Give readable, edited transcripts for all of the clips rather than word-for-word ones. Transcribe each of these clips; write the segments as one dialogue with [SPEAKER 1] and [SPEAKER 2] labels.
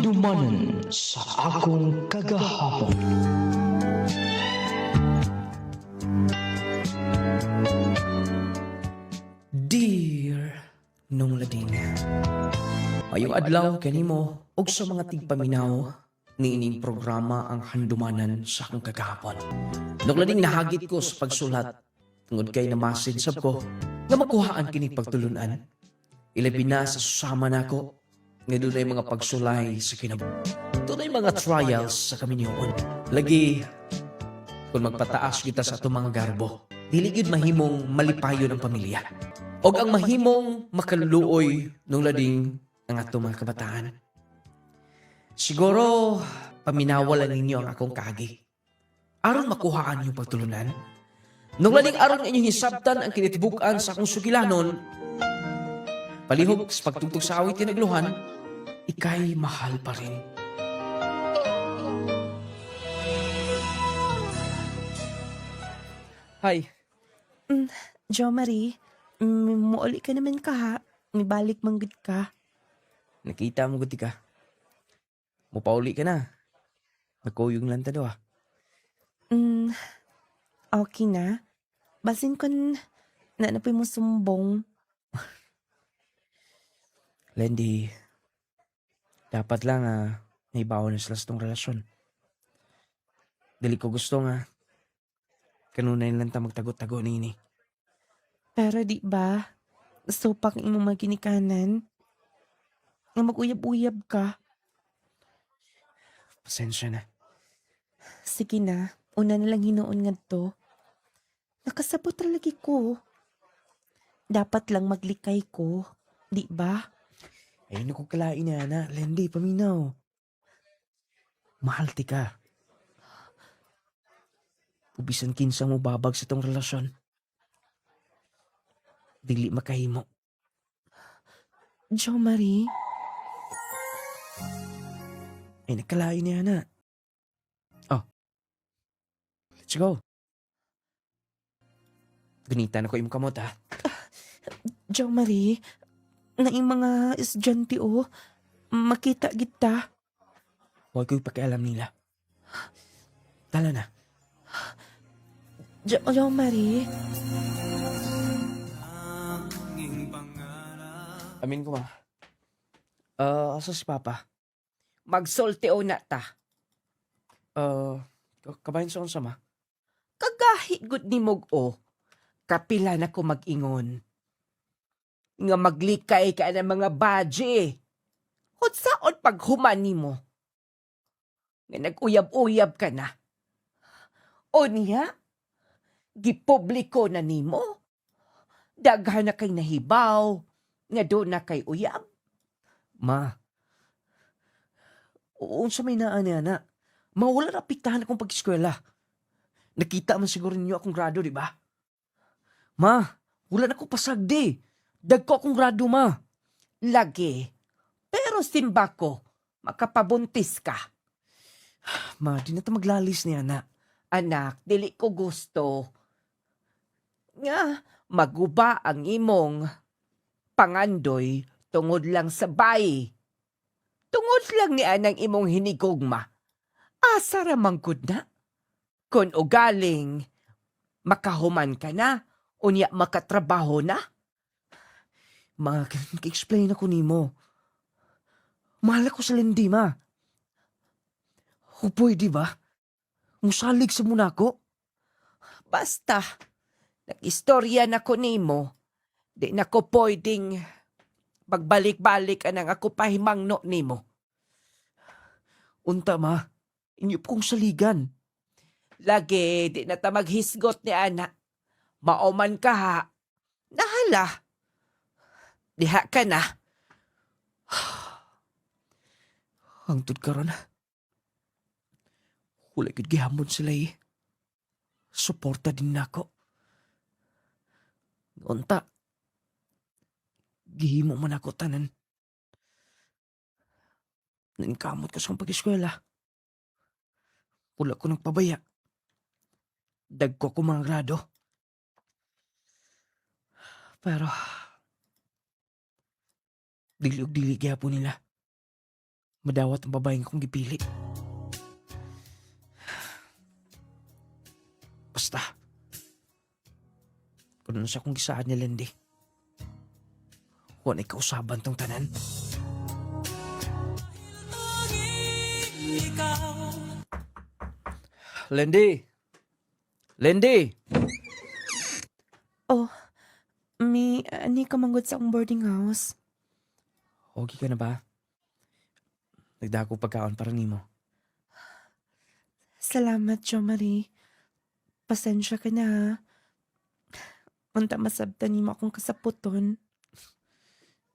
[SPEAKER 1] Handumanan sa akong kagahapon.
[SPEAKER 2] Dear nung lading, ayong adlaw kanimo og sa mga tigpaminaw niining programa ang handumanan sa akong kagahapon. Nung lading nahagit ko sa pagsulat tungod kay namasid sab ko nga makuhaan kini pagtulunan. Ilabi na sa susama nako nga dunay mga pagsulay sa dunay mga trials sa kaminyoon. Lagi kung magpataas kita sa atong mga garbo, dili gyud mahimong malipayon ang pamilya. Og ang mahimong makaluluoy nung lading ang atong mga kabataan. Siguro, paminawalan ninyo ang akong kaagi. Aron makuhaan yung pagtulunan. Nung lading aron inyong hisabtan ang kinitibukan sa akong sugilanon, palihog sa pagtugtog sa awit tinagluhan, ikay mahal pa rin. Hi.
[SPEAKER 3] Jo Marie, muuli ka naman ka ha. May balik manggod ka.
[SPEAKER 2] Nakita mo guti ka. Mupauli ka na. Nagkuyong lang ta daw ah.
[SPEAKER 3] Okay na. Basin ko napoy mo sumbong.
[SPEAKER 2] Lendy, dapat lang may baon na sila sa tong relasyon. Dili ko gusto nga kanunay lang ta magtago-tago nini.
[SPEAKER 3] Pero di ba, supak imo maginikanan. Nga mag-uyab-uyab ka.
[SPEAKER 2] Pasensya na.
[SPEAKER 3] Sige na, una na lang hinuon nga to. Nakasabot lagi ko. Dapat lang maglikay ko. Di ba?
[SPEAKER 2] Ay, naku kalain na, Lendy, paminaw. Mahal ti ka. Pubisan kinsa mo babag sa tong relasyon. Dili makahimo.
[SPEAKER 3] Jo Marie,
[SPEAKER 2] Ay, nakalain na. Oh. Let's go. Gunita na ko imong kamot ha.
[SPEAKER 3] Jo Marie, naing mga estudyante o, makita kita.
[SPEAKER 2] Huwag ko'y pakialam nila. Tala na.
[SPEAKER 3] Jo Marie,
[SPEAKER 2] Amin ko ma. Asa si Papa?
[SPEAKER 4] Magsulteo na ta.
[SPEAKER 2] Kabayan sa unsa ma?
[SPEAKER 4] Kagahit gud ni Mog-o. Kapila na ko mag-ingon. Nga maglikay ka ng mga badge. Hutsaon paghuman nimo. Nga nag-uyab-uyab ka na. O niya, gipubliko na nimo. Daghan na kay nahibaw. Nga doon na kay uyab.
[SPEAKER 2] Ma. Unsa may naani ana? Mawala na pitahan akong pag-eskwela. Nakita man siguro ninyo akong grado, di ba? Ma, wala na ko pasagdi. Dagko akong grado, ma.
[SPEAKER 4] Lagi. Pero simba ko, makapabuntis ka.
[SPEAKER 2] Ma, di na ta maglalis ni ana.
[SPEAKER 4] Anak, dili ko gusto. Nga, maguba ang imong pangandoy tungod lang sa bayi. Tungod lang ni anang imong hinigugma. Asa ra manggod na? Kung ugaling, makahuman ka na, unya makatrabaho na?
[SPEAKER 2] Ma, explain ako nimo. Mahal ako sa Lindy, ma. Hupoy, di ba? Musalig sa muna ko.
[SPEAKER 4] Basta, nag-istorya na ko nimo, di na ko pwedeng magbalik-balik anang ako pahimangno nimo.
[SPEAKER 2] Unta, ma. Inyo po kong saligan.
[SPEAKER 4] Lagi, di na ta maghisgot ni ana. Maoman ka ha. Nahala. Diha ka na.
[SPEAKER 2] Hangtod karon. Wala gid gihamon sila eh. Suporta din nako. Unta. Gihimo man ako tanan. Nangkamot ka sa pag-eskwela. Wala ko nagpabaya. Dagko ko mga grado. Pero, dili-dili gyapon nila. madawat ang babaeng kong gipili. Basta, kung ano siya kong gisaan ni Lindy, huwag na ikausaban tong tanan. Lindy! Lindy!
[SPEAKER 3] Oh, ani ka manggod sa akong boarding house.
[SPEAKER 2] Okay ka na ba? Nagdako pagkaon para nimo.
[SPEAKER 3] Salamat, Jo Marie. Pasensya ka na, ha. Unta masabtan nimo akong kasaputon.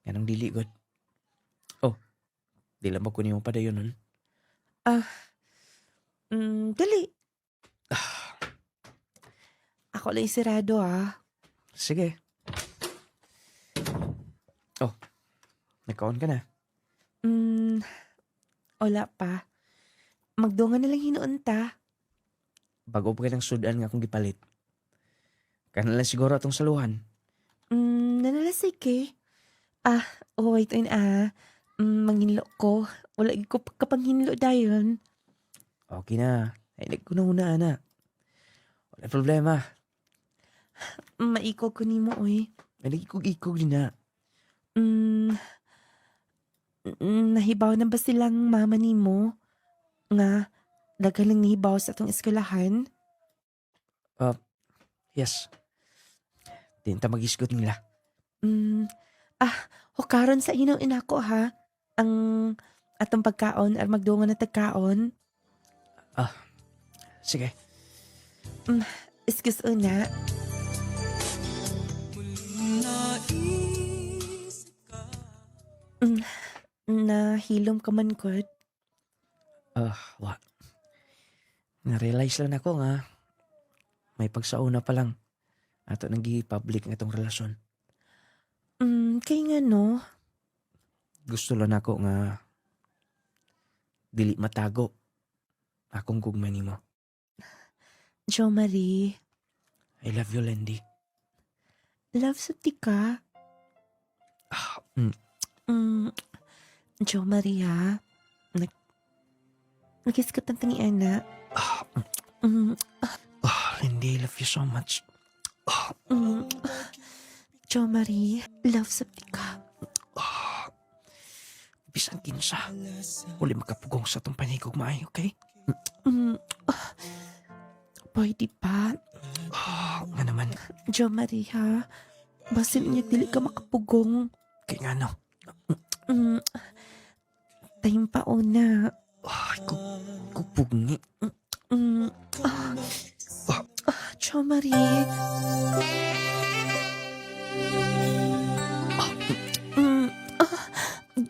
[SPEAKER 2] Yan ang dili god. Oh, di lang ba kunin mo pa dayon nun?
[SPEAKER 3] Dali. Ako lang sirado, ha.
[SPEAKER 2] Sige. Oh, nagkaon ka na.
[SPEAKER 3] Wala pa. Magdungan na lang hinuon ta.
[SPEAKER 2] Bago pa ka ng sudan nga akong gipalit. Kaya na lang siguro atong saluhan.
[SPEAKER 3] Nanalasig eh. Wait, manghinlo ko. Wala ko kapanghinlo dayon.
[SPEAKER 2] Okay na. Ay, nagkunahuna na. Wala problema.
[SPEAKER 3] Maikog ko nimo, oy.
[SPEAKER 2] Ay, nagikog-ikog din na.
[SPEAKER 3] Nahibaw na ba silang mama nimo? Nga, dagalang nahibaw sa atong eskwelahan?
[SPEAKER 2] Yes. Di ta mag-isgot nila.
[SPEAKER 3] Hukaron sa inaw inako, ha? Ang atong pagkaon ar magdungan na tagkaon.
[SPEAKER 2] Sige.
[SPEAKER 3] Excuse una. Nahilom ka man kod.
[SPEAKER 2] Wa. Na-realize lang ako nga may pagsauna pa lang ato nang gi-public nga itong relasyon.
[SPEAKER 3] Kay nga no,
[SPEAKER 2] Gusto lang ako nga dili matago akong gugma nimo.
[SPEAKER 3] Jo Marie,
[SPEAKER 2] I love you, Lindy.
[SPEAKER 3] love sa tika. Jo Marie, ha? Nagkis ka tantang ana.
[SPEAKER 2] Lindy, I love you so much.
[SPEAKER 3] Jo Marie, love sa tika.
[SPEAKER 2] Bisan kinsa. Uli makapugong sa itong panigog maayo, okay?
[SPEAKER 3] Pwede pa.
[SPEAKER 2] Nga naman.
[SPEAKER 3] Jo Marie, ha? Basin niya dili ka makapugong.
[SPEAKER 2] Kaya nga no.
[SPEAKER 3] Time pa una.
[SPEAKER 2] Ay, kupugngi.
[SPEAKER 3] Jo Marie.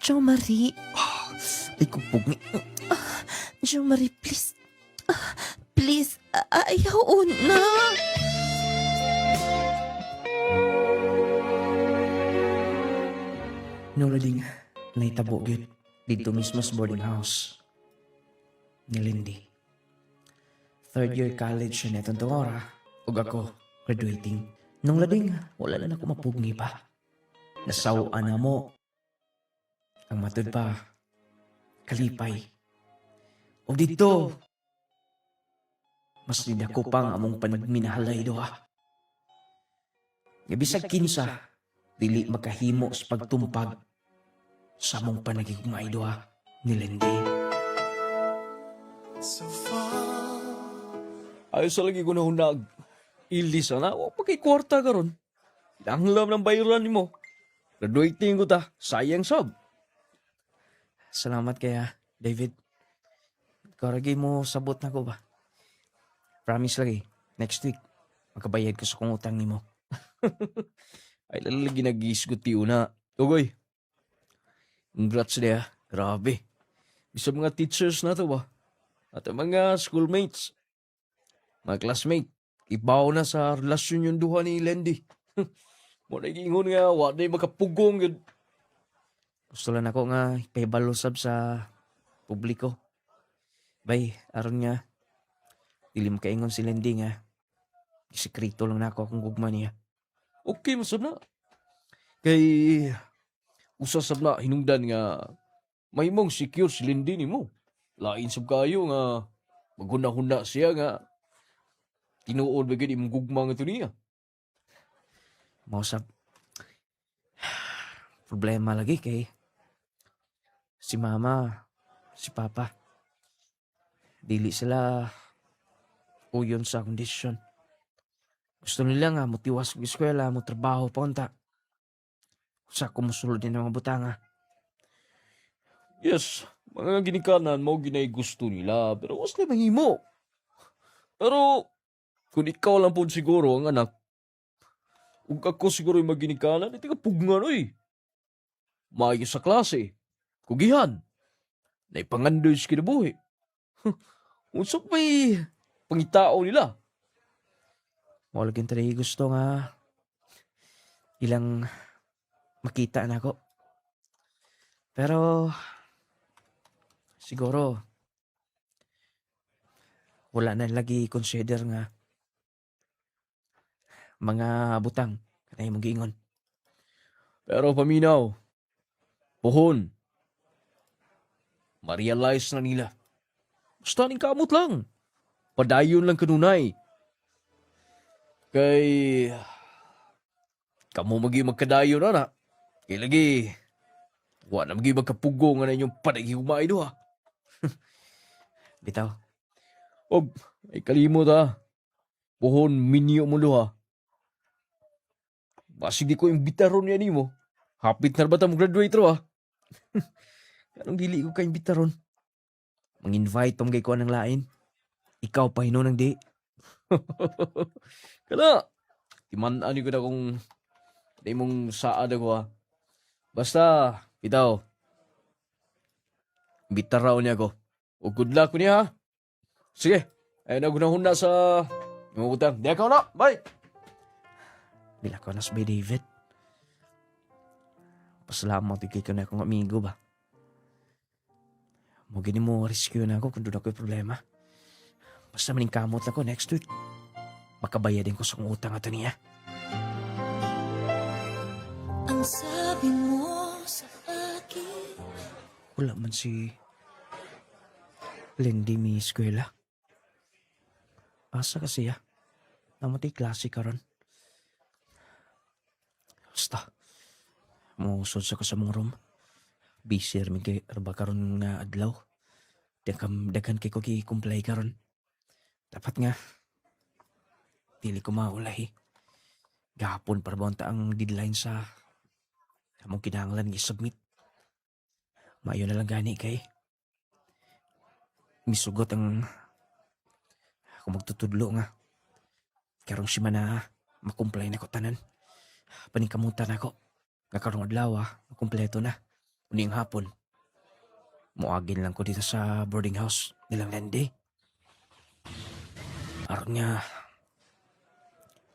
[SPEAKER 3] Jo Marie.
[SPEAKER 2] Ay, kupugngi.
[SPEAKER 3] Jo Marie, please. Please, ayaw una.
[SPEAKER 2] No, Lading, naitabo gyud dito mismo sa boarding house ni Lindy. Third year college siya netong tungora ug ako graduating. Nung Lading, wala na ako mapugni pa. Nasawaan na mo. Ang matud pa, kalipay. O dito, mas nidako pang among panagminahalay doha. Gabisag kinsa, dili makahimo sa pagtumpag sa among panagigumay doha ni Lindy. Ayos sa lagi ko na hunag. Ilis na, o pagkay kwarta ka ron. Langlam ng bayaran ni mo. Graduating ko ta, sayang sab. Salamat kaya, David. Karagay mo sabot na ko ba? Promise lagi, next week, magkabayad ko sa kong utang ni mo. Ay lalagi nag-iisgot ti una. Tugoy. Congrats niya. Grabe. Bisa mga teachers na to ba? At ang mga schoolmates. Mga classmate. Ibaw na sa relasyon yung duha ni Lindy. Mo nag-ingon nga, wala na makapugong yun. Gusto lang ako nga ipahibalusab sa publiko. Bay, aron nga. Dilim kaingon si Lindy nga. Isekrito lang na ako akong gugma niya. Okay, masab na. Kay usasab na hinungdan nga
[SPEAKER 5] mahimong secure si Lindy ni mo. Lain sab kayo nga maghuna-huna siya nga tinuod ba gid imong gugma nga to niya.
[SPEAKER 2] Mausap. Problema lagi kay si mama, si papa. Dili sila uyon sa kondisyon. Gusto nila nga motiwas ng eskwela, mo trabaho pa unta. Sa kumusulod din ng mga butanga.
[SPEAKER 5] Yes, mga ginikanan mo ginay gusto nila pero was na mahimo. Pero kung ikaw lang po siguro ang anak, ug ako siguro yung maginikanan, iti ka pugngan oy. Maayo sa klase, kugihan, naipangandoy sa kinabuhi. Unsok may pangitao nila.
[SPEAKER 2] Mawala gin talaga gusto nga ilang makita na ako. Pero siguro wala na lagi consider nga mga butang kanay mong giingon.
[SPEAKER 5] Pero paminaw, pohon, ma-realize na nila. Basta ning kamot lang. Padayon lang kanunay. Kay kamo magi magkadayon na. Kay lagi wa na magi magkapugo nga na inyong padagi humay do ha.
[SPEAKER 2] Bitaw,
[SPEAKER 5] Og ay kalimot ha. Pohon minyo mo do ha. Basig di ko yung bitaron yan mo. Hapit na ba ta mo graduate ro ha?
[SPEAKER 2] anong dili ko kay bitaron? Mang-invite tong gay ko ng lain. Ikaw pa hinon ng di.
[SPEAKER 5] Kana, timan-ani ko na kung di mong saad ako ha. Basta, bitaw. Bitaraw niya ako. O good luck ko niya ha. Sige, ay nagunahon na sa imong utang. Di ako na, bye!
[SPEAKER 2] Bila ko nas by David. Pasalamat kay ko na akong amigo ba. Mo gini mo rescue na ako kung doon ako'y problema. Basta maning kamot lang ko next week. Makabayadin ko sa kong utang ato niya.
[SPEAKER 6] Ang sabi mo sa akin.
[SPEAKER 2] Wala man si Lindy mi eskwela. Asa kasi ya? Namatay klase karon. Basta. Musod sa ko sa mong room. Busy rin kay arba karon nga adlaw. Daghan kay ko comply karon. Dapat nga. Dili ko maulahi. Gahapon para ba ang deadline sa among kinahanglan i-submit. Mayo na lang gani kay misugot ang ako magtutudlo nga. Karong si mana makumplay na ko tanan. Paningkamutan ako. Nga karong adlaw makumpleto na. Uning hapon. Muagin lang ko dito sa boarding house nilang Landy. Aron nga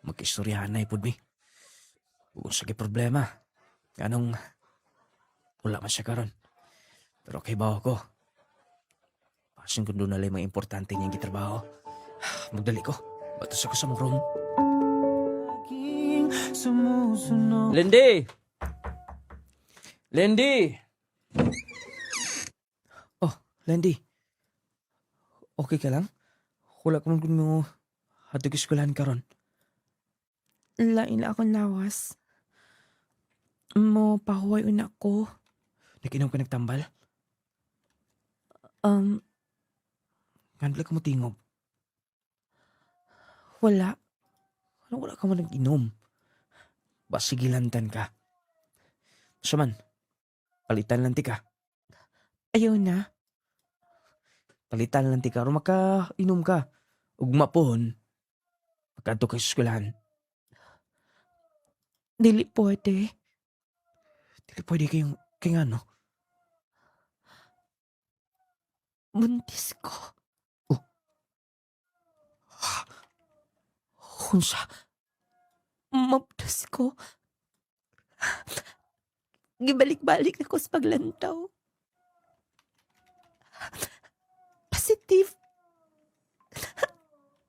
[SPEAKER 2] mag-istoryahan na ipod mi. Kung sige problema. Anong wala man siya karon. Pero kay bawa ko. Pasin ko doon nalay mga importante niyang gitrabaho. Magdali ko. Batas ako sa mong room.
[SPEAKER 5] Lindy! Lindy!
[SPEAKER 2] Oh, Landy. Okay ka lang? Wala ka man kung mo hatag eskwelahan karon.
[SPEAKER 3] Lain na akong lawas. Mo pahuway una ko.
[SPEAKER 2] Nakinom ka nagtambal?
[SPEAKER 3] Um,
[SPEAKER 2] Ngandla ka mo tingob.
[SPEAKER 3] wala.
[SPEAKER 2] Wala ka mo nag-inom. Basigilantan ka. Saman, palitan lang ti ka.
[SPEAKER 3] Ayaw na.
[SPEAKER 2] Palitan lang ti ka. Aron makainom ka. Ugma pohon. Pagkadto ka sa eskwelahan.
[SPEAKER 3] Dili pwede.
[SPEAKER 2] Dili pwede kayong ano.
[SPEAKER 3] Buntis ko.
[SPEAKER 2] Hunsa.
[SPEAKER 3] Mabdas ko. Gibalik-balik na ko sa paglantaw. Positive.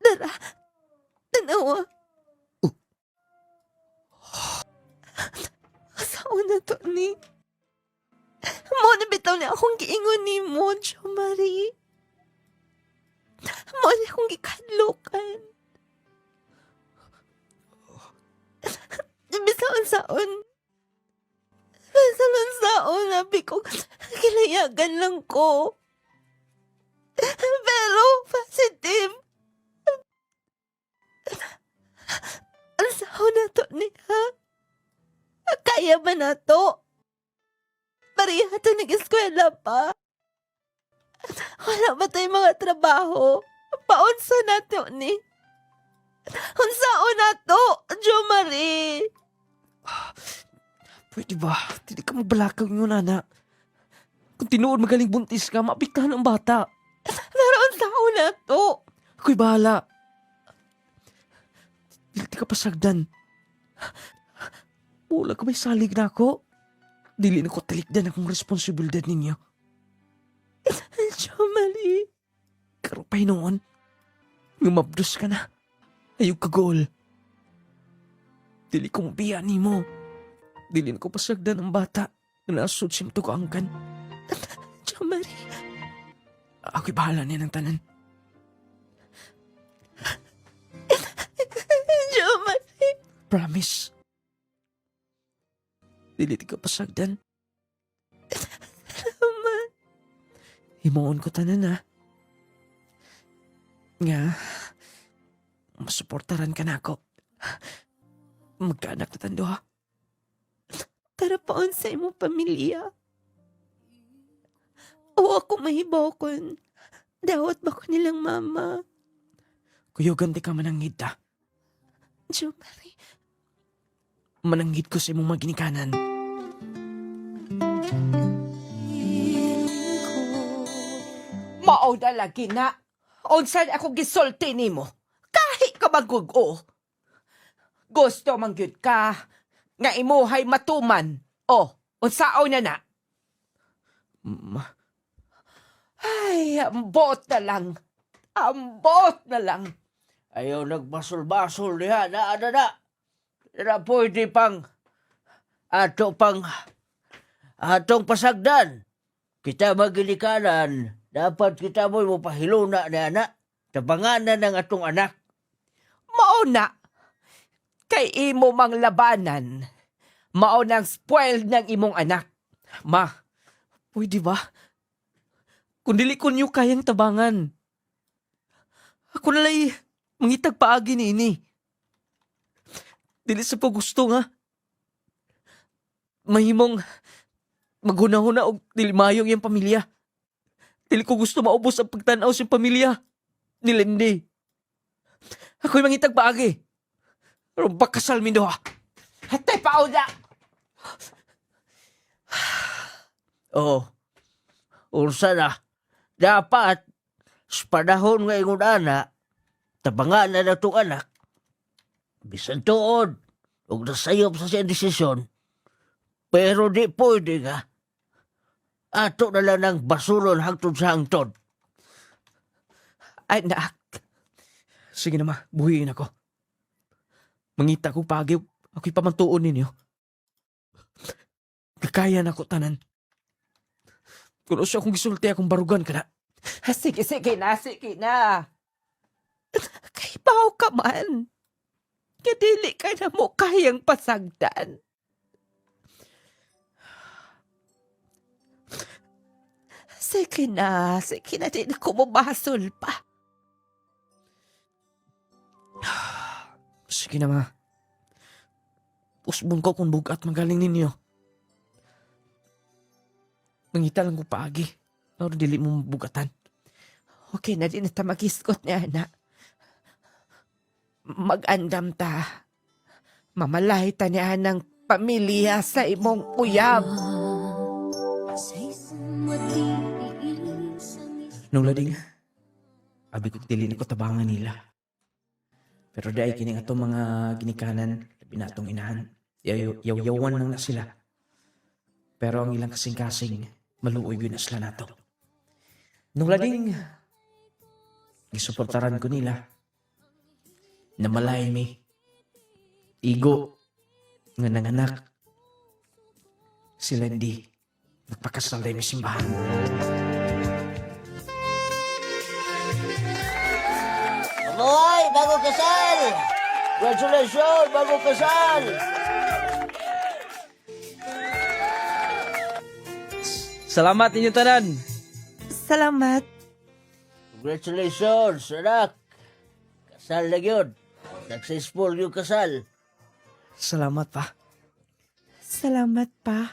[SPEAKER 3] Dara. Tanawa. Sa una to ni. Mo na bitaw na akong giingon ni mo, Jo Marie. Mo na akong gikadlokan. Bisaon-saon. Bisaon-saon, nabi ko, kinayagan lang ko. Pero, positive. Ang sahon na to niya. Kaya ba na to? Pareha to nag-eskwela pa. Wala ba tayong mga trabaho? Paunsa na to ni? Unsaon na to, Jo Marie?
[SPEAKER 2] Pwede ba? Hindi ka magbalakaw yun, anak. Kung tinuod magaling buntis ka, maapektahan ang bata.
[SPEAKER 3] Pero unsaon na to?
[SPEAKER 2] Ako'y bahala. Dili ka pasagdan. Wala ka may salig na ako. Dili na ko talikdan akong responsibilidad ninyo.
[SPEAKER 3] Jo Marie.
[SPEAKER 2] Karupay noon. Ngumabdos ka na. Ayaw ka goal. Dili ko mabiya ni mo. Dili na ko pasagdan ang bata na nasud simto ko angkan.
[SPEAKER 3] Jo Marie.
[SPEAKER 2] Ako'y bahala niya ng tanan.
[SPEAKER 3] Jo Marie.
[SPEAKER 2] Promise. Dili ka pasagdan.
[SPEAKER 3] Salamat.
[SPEAKER 2] Himuon ko tanan ha. Nga, masuportaran ka na ako. Magkaanak na tando ha.
[SPEAKER 3] Tara paon sa imong pamilya. O ako mahibaw kon. Dawat ba ko nilang mama?
[SPEAKER 2] Kuyogan di ka mananghid ha.
[SPEAKER 3] Jo Marie.
[SPEAKER 2] Mananghid ko sa imong mga ginikanan.
[SPEAKER 4] Mao na lagi na. Unsan ako gisulti nimo? Kahit ka magugo. Gusto man gyud ka nga imuhay matuman. Unsaon na na?
[SPEAKER 2] Ma,
[SPEAKER 4] Ay, ambot na lang. Ambot na lang.
[SPEAKER 7] Ayaw nagbasol-basol niya, na. Pwede pang atong pasagdan. Kita magilikanan, dapat kita mo'y mapahiluna na anak. Tabanganan ng atong anak.
[SPEAKER 4] Mao na. Kay imo mang labanan. Mao nang spoiled ng imong anak.
[SPEAKER 2] ma, pwede ba? Kung dili ko niyo kayang tabangan. Ako nalay mangitag paagi ni ini. Dili sa pagusto nga. Mahimong maghuna-huna og dili mayong yung pamilya. Dili ko gusto maubos ang pagtanaw sa pamilya ni Lindy. Ako'y mangitag paagi. Pero bakasal mi doha.
[SPEAKER 4] Hatay pa na.
[SPEAKER 7] Oh, ursa na. Dapat, sa panahon nga ingon anak, tabanganan na itong anak. Bisan tuod, huwag nasayop sa siyang desisyon. Pero di pwede nga. Ato na lang ng basulon hangtod sa hangtod.
[SPEAKER 4] Anak,
[SPEAKER 2] Sige na ma, buhiin ako. Mangita ko paagi, ako'y pamantuon ninyo. Kakaya na ko tanan. Kung siya akong gisulti akong barugan ka na.
[SPEAKER 4] sige na. Kay pao ka man. Kadili ka na mo kayang pasagdan. Sige na, din ko mabasol pa.
[SPEAKER 2] Sige na ma. Usbon ko kung bugat magaling ninyo. Mangita lang ko paagi. Pero dili mo bugatan.
[SPEAKER 4] Okay na din na magiskot niya, anak. Mag-andam ta. Mamalay ta niya ng pamilya sa imong uyab.
[SPEAKER 2] Nung lading, abi ko dili na ko tabangan nila. Pero dahil kini ato mga ginikanan, labi na atong inahan. Yaw-yawan lang na sila. Pero ang ilang kasing-kasing, maluoy yun na sila nato. Nung lading, gisuportaran ko nila. Namalay mi. Igo. Nga nanganak. Si Lindy. nagpakasal dahil may simbahan.
[SPEAKER 7] Boy, bago kasal! Congratulations, bago kasal!
[SPEAKER 2] Salamat ninyo tanan.
[SPEAKER 3] Salamat.
[SPEAKER 7] Congratulations, anak! Kasal na yun. Successful yung kasal.
[SPEAKER 2] Salamat pa.
[SPEAKER 3] Salamat pa.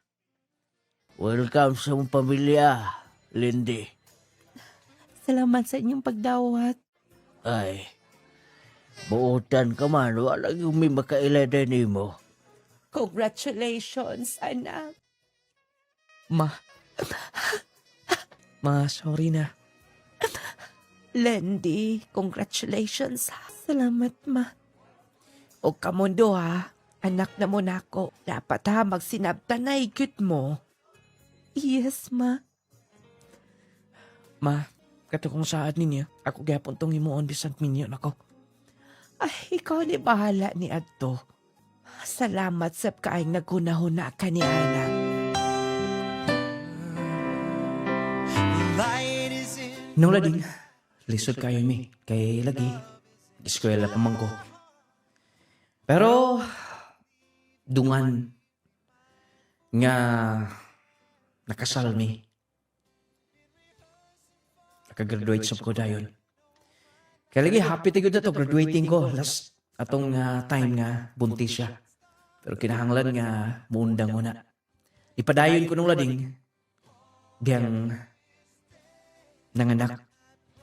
[SPEAKER 7] Welcome sa mong pamilya, Lindy.
[SPEAKER 3] Salamat sa inyong pagdawat.
[SPEAKER 7] Ay, buutan ka man, wala yung may makailadan mo.
[SPEAKER 4] Congratulations, anak.
[SPEAKER 2] Ma. Ma, sorry na.
[SPEAKER 4] Lindy, congratulations ha.
[SPEAKER 3] Salamat, ma.
[SPEAKER 4] O kamundo ha, anak na mo nako. Dapat ha, magsinabtanay good mo.
[SPEAKER 3] Yes, ma.
[SPEAKER 2] Ma, kato kong saad ninyo, ako gapon tong himuon bisag minyo nako.
[SPEAKER 4] Ay, ikaw ni bahala ni Adto. Salamat sa kaing naghuna-huna ka ni anak.
[SPEAKER 2] Nung lading, lisod kayo mi, kay lagi, eskwela pa man ko. Pero, dungan, nga, nakasal mi. Nakagraduate sa ko dayon. Kaya lagi, happy tigod na to, graduating ko. Last, atong time nga, buntis siya. Pero kinahanglan nga, muundang una. Ipadayon ko nung lading, diyang, nanganak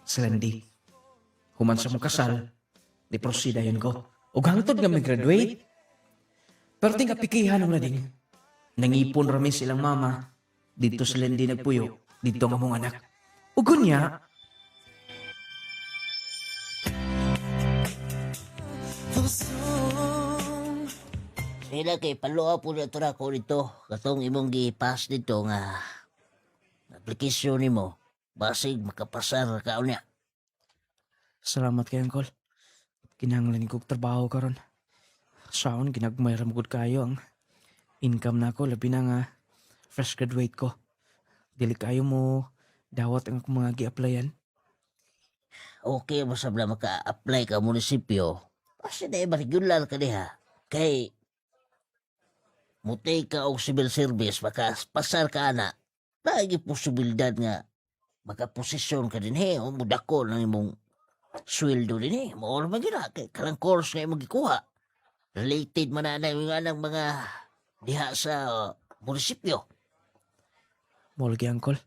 [SPEAKER 2] sa Landy. Human sa mong kasal, di proceed ayon ko. O hangtod nga may graduate. Pero ting kapikihan ng lading. Nangipon rami silang mama. Dito sa Landy nagpuyo. Dito nga mong anak. Ugon niya.
[SPEAKER 7] Sila kay paluwa po na ito na ko dito. Katong imong gi-pass dito nga aplikasyon ni mo. Basig makapasar ka unya.
[SPEAKER 2] Salamat kay Uncle. Kinahanglan kong trabaho karon. Saon ginagmay ramgod kayo ang income na ako. Labi na nga fresh graduate ko. Dili kayo mo dawat ang akong mga gi-applyan.
[SPEAKER 7] Okay, masabla maka-apply ka munisipyo. Kasi na iba regular ka diha. Kay mutay ka og civil service, makapasar ka na. Lagi posibilidad nga makaposisyon ka din o mudako ng imong sweldo din mo naman gina kay kalang course nga imong gikuha related man na yung anang mga diha sa munisipyo.
[SPEAKER 2] Molgi Uncle.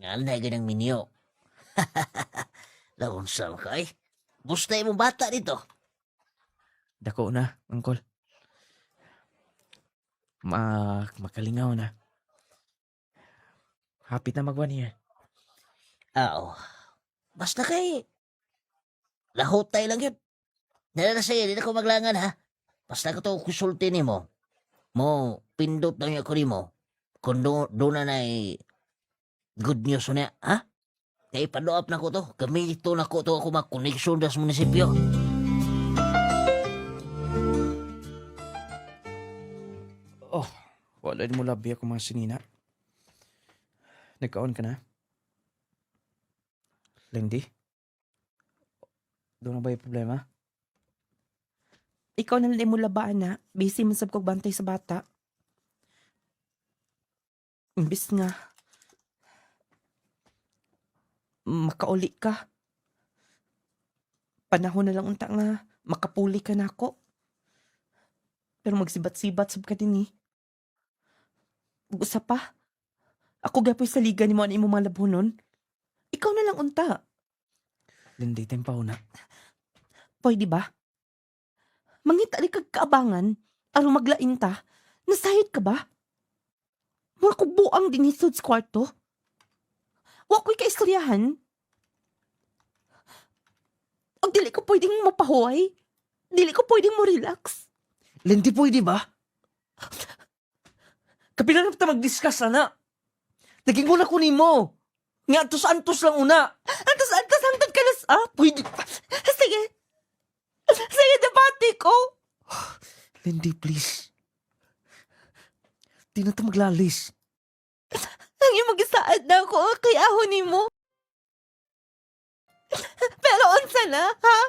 [SPEAKER 7] Nga na ganang minyo. Laon sa ka gusto imong bata dito.
[SPEAKER 2] Dako na, Uncle. Makalingaw na. Happy na mag-1 year.
[SPEAKER 7] Oo. Basta kay lahotay lang yun. Nalala sa'yo, di na ko maglangan ha. Basta ko to kusulti ni mo. Mo, pindot na niya ko ni mo. Kung doon na good news na, ha? Kaya ipadoap na ko to. Gamito na ko to ako mag-connection sa munisipyo.
[SPEAKER 2] Oh, wala din mo labi ako mga sinina. Nagkaon ka na? Lindy? Doon na ba yung problema?
[SPEAKER 4] Ikaw na lang mo labaan na. Busy man sab kog bantay sa bata. Imbis nga makauli ka. Panahon na lang unta nga makapuli ka na ako. Pero magsibat-sibat sab ka din Usa pa. Ako gapoy sa liga ni mo ani mo mga labunon. Ikaw na lang unta.
[SPEAKER 2] Lindy, tempaw na.
[SPEAKER 4] Pwede ba? Mangita ni kag kaabangan aron maglain ta. Nasayod ka ba? Mura ko buang din sa kwarto. Wa ko'y kaistoryahan. Ang dili ko pwedeng mapahuway. Dili ko pwedeng mo relax.
[SPEAKER 2] Lindy, pwede ba? Kapila na ta mag-discuss, ana. Naging una ko ni mo. Nga antos-antos lang una.
[SPEAKER 4] Antas hangtod ka nas up.
[SPEAKER 2] Pwede.
[SPEAKER 4] Sige. Sige, debate ko.
[SPEAKER 2] Lindy, please.
[SPEAKER 5] Di na to maglalis.
[SPEAKER 3] Ang imong gisaad na ako, kay ahon nimo. Pero unsa na, ha?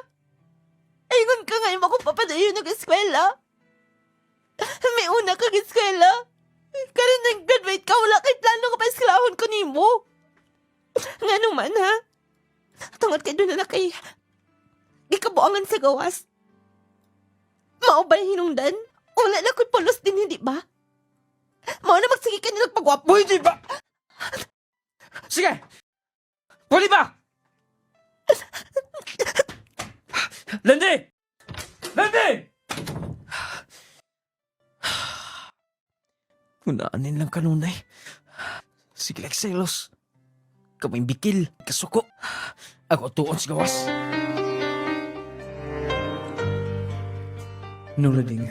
[SPEAKER 3] Ayun ka ngayon ako papadayon ng eskwela. May una kang eskwela. Karon nag-graduate ka, wala kay plano ka pa eskwelahon ko nimo. Nga naman, ha? Tungod kay doon na kay gikabuangan sa gawas. Mao ba hinungdan? Wala na ko'y pulos din, hindi ba? Mao na magsige ka nilang pagwapo.
[SPEAKER 2] Pwede ba? Sige! Pwede ba? Landy! Landy! Unaanin lang kanunay. Sige like selos. Kamay bikil, kasuko. Ako tuon sa gawas. Nulading.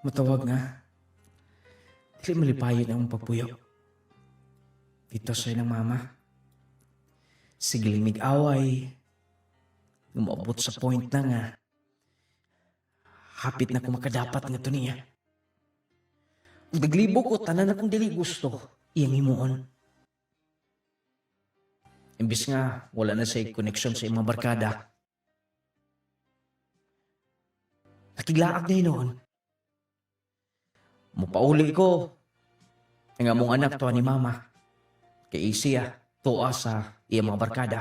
[SPEAKER 2] Matawag nga. Dili malipayon ang pagpuyo. Dito sa ilang mama. Sige limig away. Umabot sa point na nga. Hapit na ko makadapat nga to niya. Naglibo ko, tanan akong dili gusto. Iyang himuon. Imbis nga, wala na sa connection sa imong barkada. Nakiglaag na noon. Mupauli ko. Ang among anak to ni mama. Kay siya, tuwa sa iyang mga barkada.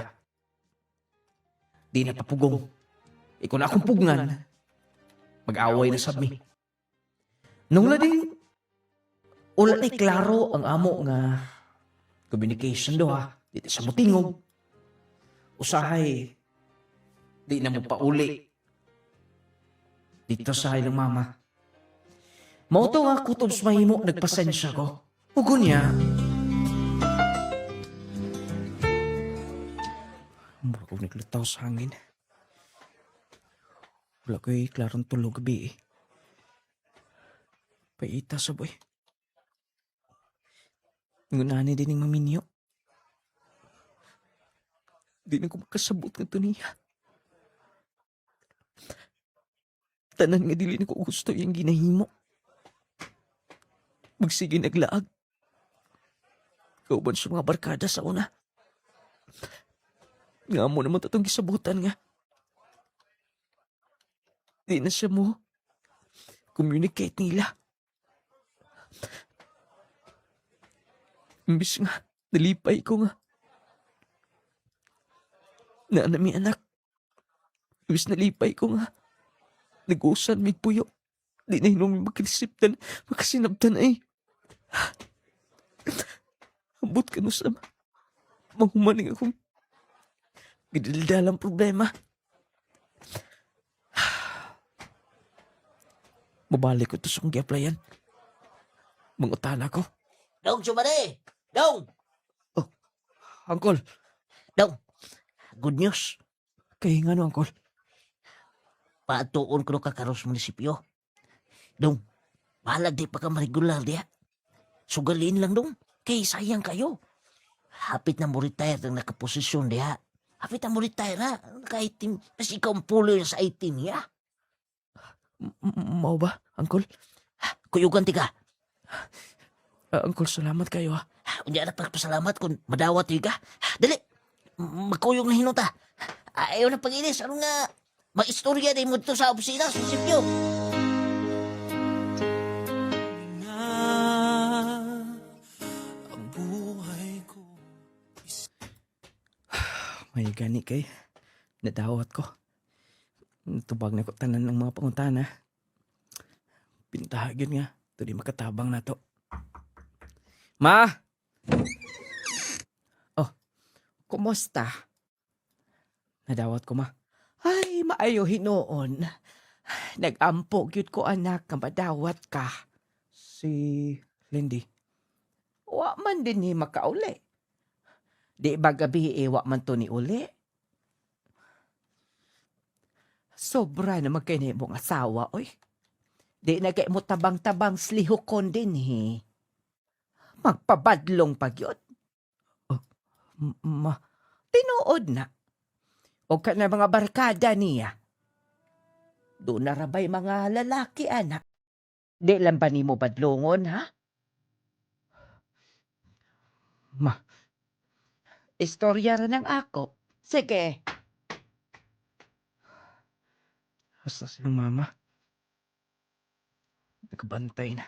[SPEAKER 2] Di na papugong. Ikaw na akong pugngan. Mag-away na sab mi. Nung lading, wala na klaro ang amo nga communication do ha. Dito sa mutingog. Usahay. Di na mo pauli. Dito sa ilang mama. Mauto nga kutob sa mahimo, nagpasensya ko. Hugo niya. Mura ko naglutaw sa hangin. Wala ko'y klarong tulog gabi eh. Paita sa boy. Ngunani din ng maminyo. Di na ko makasabot ng niya. Tanan nga dili na ko gusto yung ginahimo. Magsige naglaag. Kauban sa mga barkada sa una. Nga mo naman tatong gisabutan nga. Di na siya mo communicate nila. Imbis nga, nalipay ko nga. Naanami anak. Imbis nalipay ko nga. Nag-usan may puyo. Di na hinong makanisiptan, makasinabtan ay. Abot ka no sa mahumaning akong gidaldalang problema. Mabalik ko ito sa kong gi-applyan. Mangutana ko.
[SPEAKER 7] Dong, sumari! Dong!
[SPEAKER 2] Uncle,
[SPEAKER 7] Dong! Good news.
[SPEAKER 2] kaya nga no, Uncle.
[SPEAKER 7] Paatuon ko ka karos munisipyo. Dong, bahala di pa ka regular diya. Sugalin lang dong. Kay sayang kayo. Hapit na mo retire ng nakaposisyon diya. Hapit na mo retire ha. Naka-itim. Mas ikaw ang pulo sa itim niya.
[SPEAKER 2] Mau ba, Uncle?
[SPEAKER 7] Kuyugan ti ka.
[SPEAKER 2] Uncle, salamat kayo ha.
[SPEAKER 7] Hindi na pagpasalamat kung madawat ka. Dali. Magkuyog na hinunta. Ayaw na pag-inis. Ano nga? Mag-istorya din mo dito sa opisina, sa munisipyo.
[SPEAKER 2] May gani kay. Nadawat ko. Tubag na ko tanan ng mga pangutana. Pintahagin nga. Ito di makatabang na to. Ma! Oh, kumusta? Nadawat ko, ma.
[SPEAKER 4] Ay, maayo hinoon. Nag-ampo gyud ko anak nga madawat ka.
[SPEAKER 2] Si Lindy.
[SPEAKER 4] Wa man din ni makauli. Di ba gabi wa man to ni uli? Sobra na magkini mong asawa, oy. Di na kay mo tabang-tabang slihukon din, he. Magpabadlong pa gyud.
[SPEAKER 2] Ma,
[SPEAKER 4] Tinuod na. O ka na mga barkada niya. Doon na rabay mga lalaki, anak. Di lang ba nimo badlongon, ha?
[SPEAKER 2] Ma,
[SPEAKER 4] Istorya rin ng ako. Sige.
[SPEAKER 2] basta silang mama. Nagabantay na.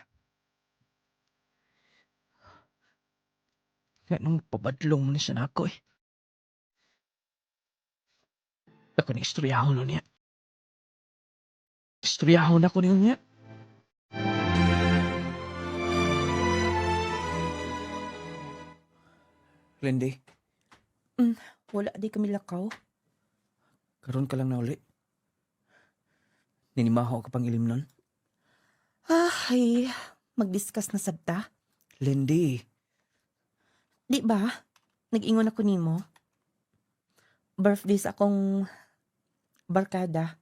[SPEAKER 2] Nga nung pabadlong mo na siya na ako eh. Ako na istoryahon na niya. Istoryahon ako niya. Lindy,
[SPEAKER 3] Wala di kami lakaw.
[SPEAKER 2] karon ka lang na uli. Ninimaho ka pang ilim nun.
[SPEAKER 3] Ay, mag-discuss na sabta.
[SPEAKER 2] Lindy,
[SPEAKER 3] Di ba? Nag-ingon ako nimo. Birthday sa akong barkada.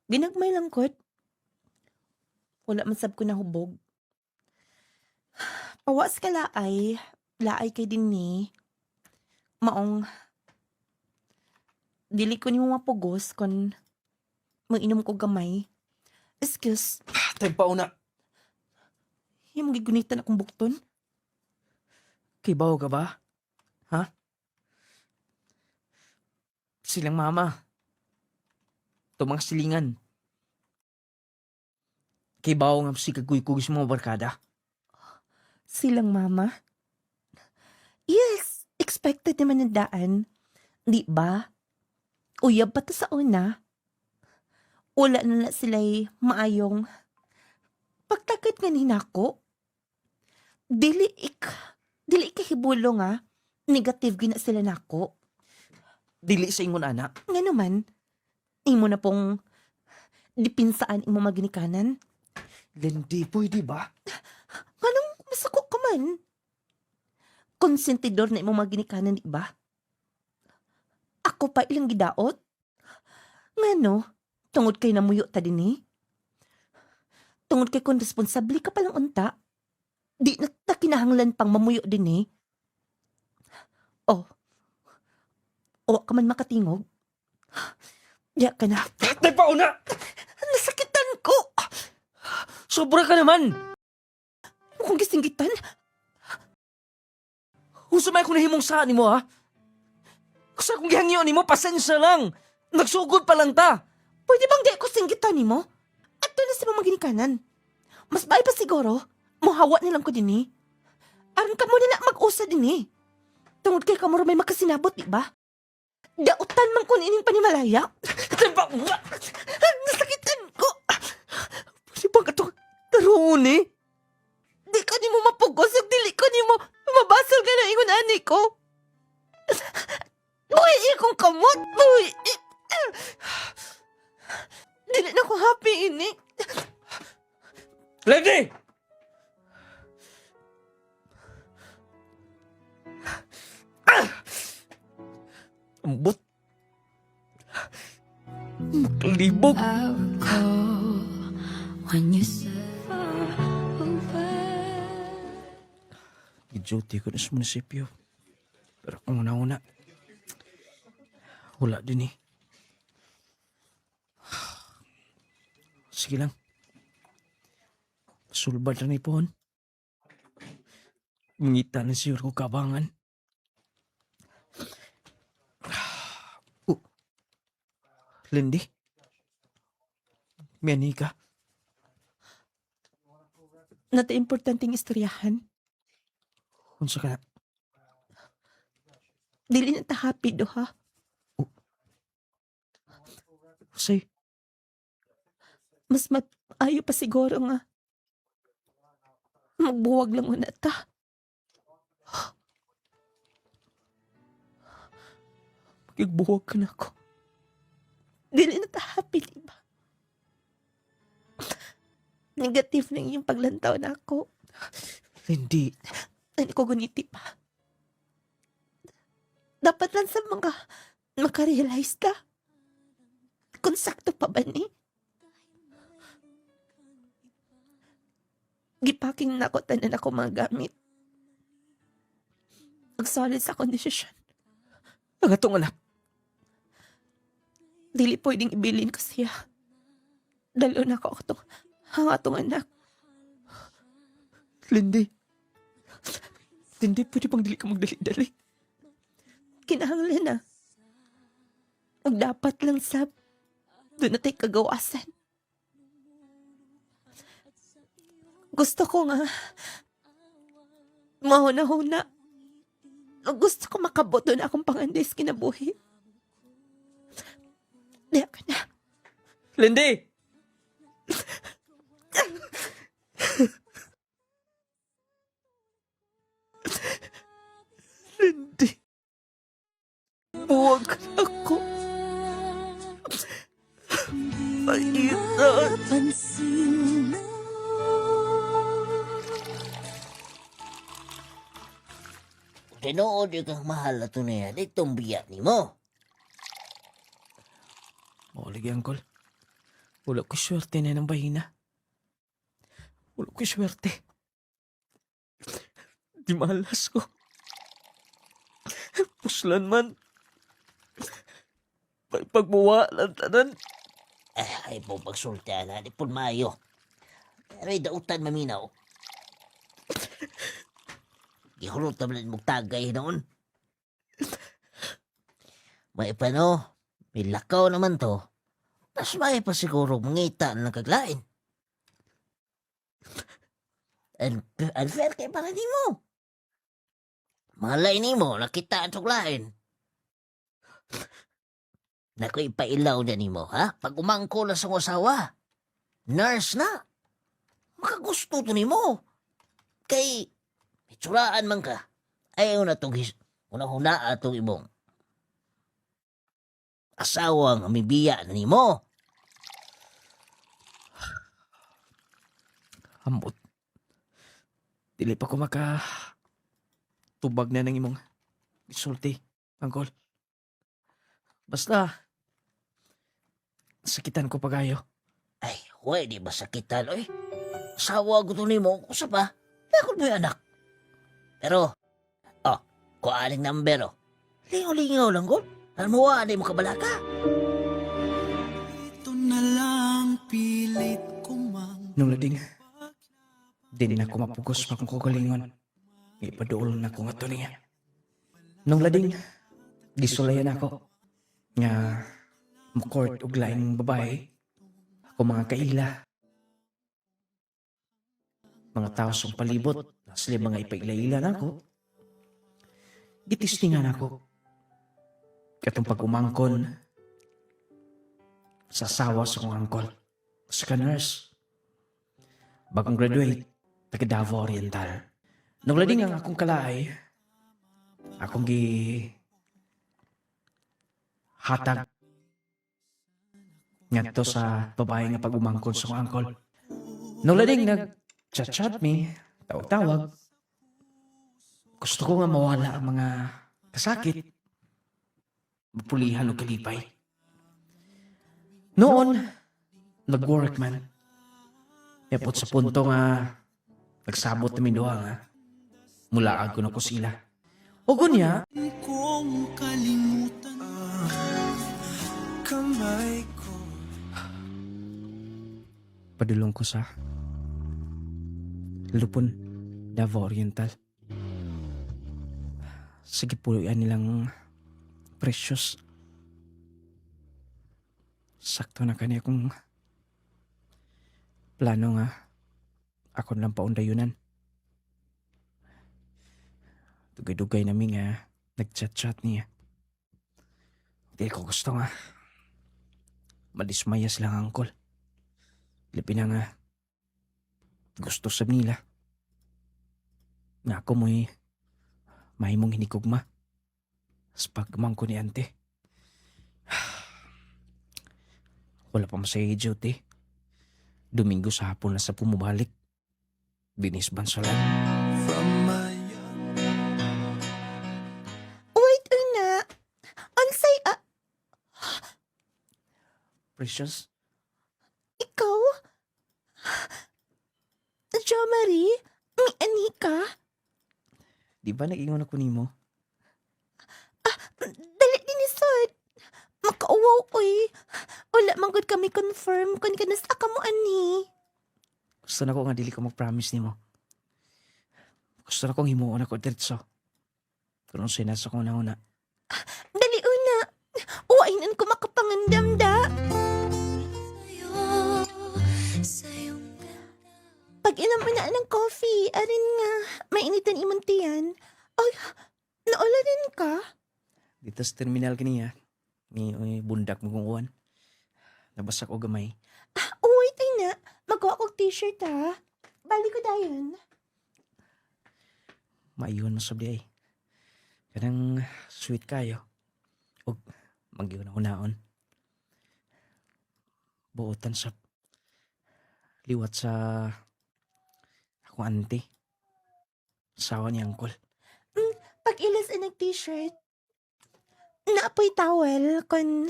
[SPEAKER 3] Ginagmay lang kot. Wala man sab ko nahubog. Pawas ka laay kay din ni. Maong dili ko nimo mapugos kon mag-inom ko gamay. Excuse,
[SPEAKER 2] tayo pa una.
[SPEAKER 3] yung gigunitan akong bukton.
[SPEAKER 2] Kibaw ka ba? Ha? Silang mama. Ito mga silingan. Kibaw nga si kaguy-kugis mo barkada.
[SPEAKER 3] Silang mama? Yes, expected naman ng daan. Di ba? Uyab pa to sa una. Wala na sila'y maayong pagtagat nga ni nako. Dili kahibulong nga. Negative gina sila nako.
[SPEAKER 2] Dili sa ingon anak.
[SPEAKER 3] Nga naman, imo na pong dipinsaan imo maginikanan.
[SPEAKER 2] Lindy, pwede ba?
[SPEAKER 3] Anong masako ka man? Konsentidor na imo maginikanan, di ba? Ako pa ilang gidaot? Ngano, tungod kay namuyo ta din eh. Tungod kay kung responsable ka palang unta, di na ta kinahanglan pang mamuyo din eh. Oh, o ka man makatingog? Diya ka na.
[SPEAKER 2] Tayo pa una!
[SPEAKER 3] Nasakitan ko!
[SPEAKER 2] Sobra ka naman!
[SPEAKER 3] Kung gisinggitan,
[SPEAKER 2] Husamay ko nahimong saan ni mo ha? Kasi kung gihangyo ni mo, pasensya lang. Nagsugod pa lang ta.
[SPEAKER 3] pwede bang di ko singgitan ni mo? At na sa mga ginikanan. Mas bahay pa siguro, muhawa nilang ko din eh. Aron ka muna na mag-usa din eh. Tungod kay kamuro may makasinabot, di ba? Dautan man ko nining panimalaya.
[SPEAKER 2] Tayo nga!
[SPEAKER 3] Nasakitan ko.
[SPEAKER 2] Pwede ba ka ito taroon eh?
[SPEAKER 3] Di ka ni mo mapugos, ug dili ko ni mo mabasal ka na ingon ani ko. Buhi ikong kamot, buhi. Dili na ko happy ini.
[SPEAKER 2] Lady! Ambot. Makalibog.
[SPEAKER 6] I recall when you said far away.
[SPEAKER 2] I-duty ko na sa munisipyo. Pero kung una-una, wala din eh. Sige lang. Sulbad na ni Pohon. Ngita na siya ko kabangan. Lindy? Miyani ka?
[SPEAKER 3] Nata importanteng istoryahan.
[SPEAKER 2] Unsa ka na?
[SPEAKER 3] Dili na ta happy do ha.
[SPEAKER 2] Say,
[SPEAKER 3] Mas maayo pa siguro nga. Magbuwag lang una ta.
[SPEAKER 2] magigbuwag ka na ako.
[SPEAKER 3] Dili na ta happy, diba? Negative na yung paglantaw na ako.
[SPEAKER 2] Lindy,
[SPEAKER 3] Hindi ko guniti pa. Dapat lang sa mga makarealize ka. Kung sakto pa ba ni? Gipaking na ako tanan ako mga gamit. Mag-solid sa akong desisyon.
[SPEAKER 2] ang atong anak.
[SPEAKER 3] Dili pwedeng ibilin ko siya. Dalo na ako ang atong anak.
[SPEAKER 2] Lindy. Lindy, pwede bang dili ka magdali-dali?
[SPEAKER 3] Kinahanglan na. Ug dapat lang sab. Doon na tayo kagawasan. Gusto ko nga mahuna-huna. Gusto ko makabot doon akong pangandes kinabuhi. Diya ka na.
[SPEAKER 2] Lindy! Lindy.
[SPEAKER 3] Huwag ako. Paitan.
[SPEAKER 7] Tinood yung kang mahal na ito na yan, itong biya ni mo.
[SPEAKER 2] Lagi, Uncle. Wala ko swerte na ng bahina. Wala ko swerte. Di malas ko. Puslan man. Pagmuwa lang tanan.
[SPEAKER 7] Ay po pagsulta na, di po mayo. Pero dautan maminaw. Gihulot naman mong tagay noon. May pano, may lakaw naman to. Mas may pa siguro mangita na kaglain. Unfair kay para di mo. Malay ni mo, nakita ang lain. Naku, ipailaw na ni mo, ha? Pag umangko na sa asawa, nurse na. Makagusto to ni mo. Kay, itsuraan man ka. Ayaw na itong hunahuna atong ibong asawang amibiya na ni mo.
[SPEAKER 2] Ambot. Dili pa ko tubag na ng imong isulti, Uncle. Basta, sakitan ko pagayo.
[SPEAKER 7] Ay, huwag di ba sakitan, oy? Asawa ko to ni mo, kusa pa. Lakot mo yung anak. Pero, kung aling number, lingaw-lingaw lang ko. Alam mo, anay mo kabalaka.
[SPEAKER 2] Nung lading, di na ako mapugos pa kung kugalingon. Ipaduol na ko nga to niya. Nung lading, gisulayan ako. Nga, mukort og laing babae. Ako mga kaila. Mga tao song palibot. Sila mga ipaila-ila na ako. Gitistingan ako. Katong pag-umangkon sa asawa sa kong angkol. Sa ka-nurse. Bagong graduate, taga Davao Oriental. Nung lading ang akong kalay, akong hatag ngadto sa babae nga pag-umangkon sa kong angkol. Nung lading nag-chat me, tawag-tawag, gusto ko nga mawala ang mga kasakit, mapulihan o kalipay. Noon, nag-work man. Yapot sa punto nga, nagsabot namin doha nga, mulaag ko na ko sila. O gunya, padulong ko sa Lupon, Davao Oriental. Sige po yan nilang precious. Sakto na kanya kung plano nga ako lang paundayunan. Dugay-dugay namin nga nag-chat-chat niya. Di ko gusto nga madismaya silang angkol. Lipi na nga gusto sab nila. Nga ako mo'y mahimong hinikugma sa pagmang ko ni ante. Wala pa masaya duty. Domingo sa hapon na sa pumubalik. Binis bansalan.
[SPEAKER 3] Wait, una. Ansay,
[SPEAKER 2] Precious,
[SPEAKER 3] ikaw? Jo Marie? May ani ka?
[SPEAKER 2] di ba nag-ingon ako nimo?
[SPEAKER 3] Dali din isod. Makauwaw, oy. Wala man gud kami confirm kung kanas ka mo ani.
[SPEAKER 2] Gusto na ko nga dili ko mag-promise nimo. Gusto na kong himuon ako diretso. Kung sinasa ko na una.
[SPEAKER 3] Dali una. Uwainan ko makapangandam da. Pag inom mo na ng coffee, arin nga, mainitan imong tiyan. Ay, naula din ka?
[SPEAKER 2] Dito sa terminal kaniya. May bundak mo kung uwan. Nabasak o gamay.
[SPEAKER 3] Uy, tay na. Magawa kong t-shirt ha. Bali ko dayon.
[SPEAKER 2] Maiyon mo sabdi ay. Kanang sweet kayo. O mag-iyon na unaon. Buotan sa liwat sa akong auntie. Sawa ni Uncle.
[SPEAKER 3] Pag ilas ang t-shirt, naapoy towel kon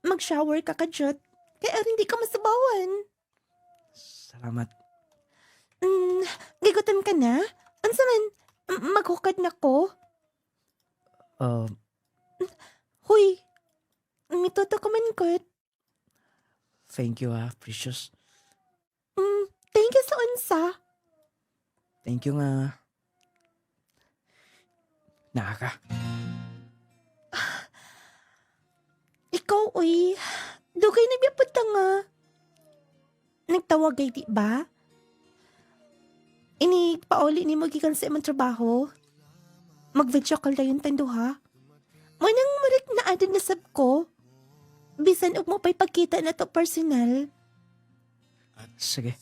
[SPEAKER 3] mag-shower ka kadyot. Kaya hindi ka masabawan.
[SPEAKER 2] Salamat.
[SPEAKER 3] Gigutom ka na? Unsa man, maghukad na ko? Huy, mituto ko man kot.
[SPEAKER 2] Thank you Precious.
[SPEAKER 3] Thank you sa unsa.
[SPEAKER 2] Thank you nga. Naka.
[SPEAKER 3] Ikaw, uy, dugay na biyapot nga. Nagtawag ay di ba? Ini pauli ni mo gikan sa imong trabaho. Mag-video call dayon tanduha. Manang marik na adad na sab ko. Bisan og mo pa'y pagkita na to personal.
[SPEAKER 2] Sige.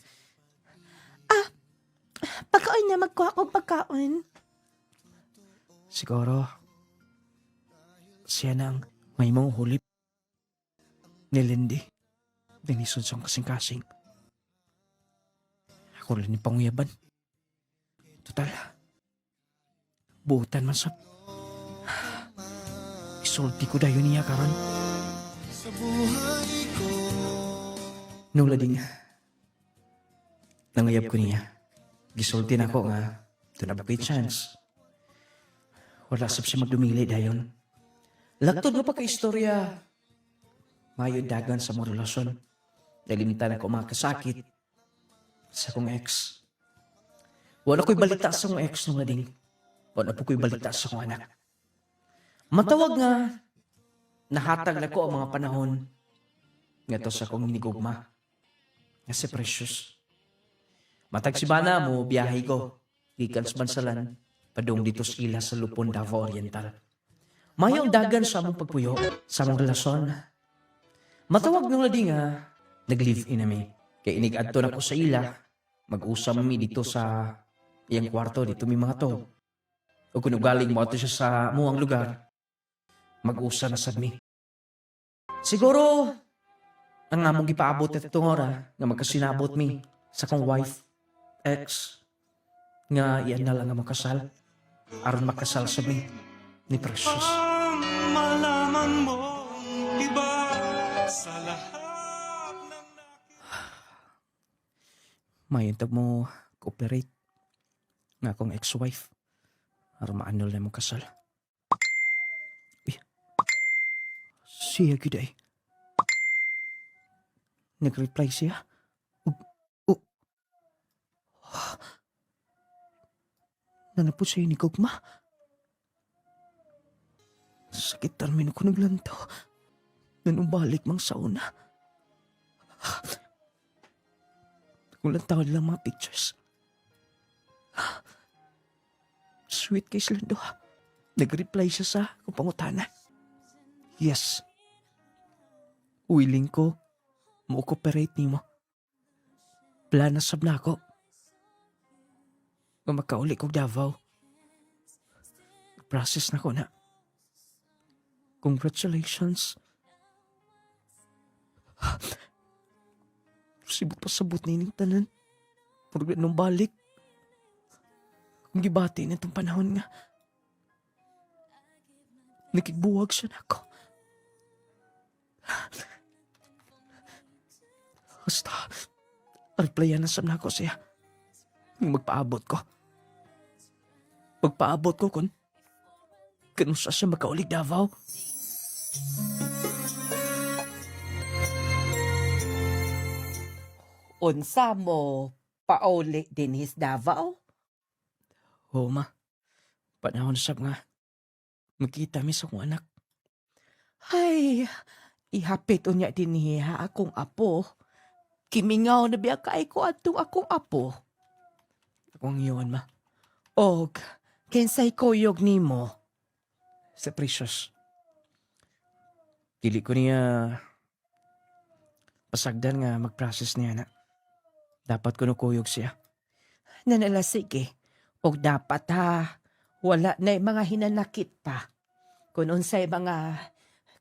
[SPEAKER 3] Pagkaon na magkuha kong pagkaon.
[SPEAKER 2] Siguro, siya nang may mong hulip. Ni Lindy. Binisod siyang kasing-kasing. Ako rin yung panguyaban. Total. Buutan man sa... Isulti ko dayo niya karon. Nung lading, nangayab ko niya. Gisulti na ako nga, ito na ba chance? Wala sab siya magdumili dayon. Lagtod mo pa ka istorya. Mayo dagan sa mga relasyon. Nalimtan ako mga kasakit sa kong ex. Wala ko'y balita sa kong ex nung lading. Wala po ko'y balita sa kong anak. Matawag nga, nahatag na ko ang mga panahon nga to sa kong hinigugma. Nga si Precious. Matag si Bana mo, biyahe ko. Gikan sa Bansalan, padung dito sa ila sa Lupon, Davao Oriental. Mayong dagan sa among pagpuyo, sa among relasyon. Matawag nung lading nga, nag-live-in nami. Kaya inig-adto na ko sa ila, mag-usam mi dito sa iyang kwarto, dito mi mga to. O kung ugaling mo ato siya sa muang lugar, mag-usa na sad mi. Siguro, ang among gipaabot at itong ora, nga magkasinabot mi sa kong wife, ex, nga iyan na lang ang makasal, aron makasal sa mi ni Precious.
[SPEAKER 8] Malaman mo iba sa lahat ng
[SPEAKER 2] Mayintag mo cooperate nga akong ex-wife aron maanol na mong kasal. Uy, siya giday. Nag-reply siya. Nanapot siya ni Gugma. Sakitan min ako naglanto. Nanumbalik mang sauna. Kung lantaw lang mga pictures. Sweet kay Slando. Nag-reply siya sa kung pangutana. Yes. Willing ko. Mo-cooperate ni mo. Plana sab na ako. Nga makauli kong Davao. Process na ko na. Congratulations. Sibot pa sabot na ining tanan. Purga nung balik. Kung gibati na itong panahon nga. Nakigbuwag siya na ako. Basta, replyan na sam na ako siya. Magpaabot ko. Magpaabot ko kung kanusa siya makaulig Davao.
[SPEAKER 4] Unsa mo, pauli din his Davao.
[SPEAKER 2] Oo, ma. Panahon sab nga. Makita mi sa akong anak.
[SPEAKER 4] Ay, ihapit unya din niya akong apo. Kimingaw na biya kay ko atong akong apo.
[SPEAKER 2] Akong iyon, ma.
[SPEAKER 4] Og, kinsay koyog nimo.
[SPEAKER 2] Sa Precious. Dili ko niya pasagdan nga mag-process niya na. Dapat ko nukuyog siya.
[SPEAKER 4] Nanala sige. Og dapat ha, wala na mga hinanakit pa. Kung unsay mga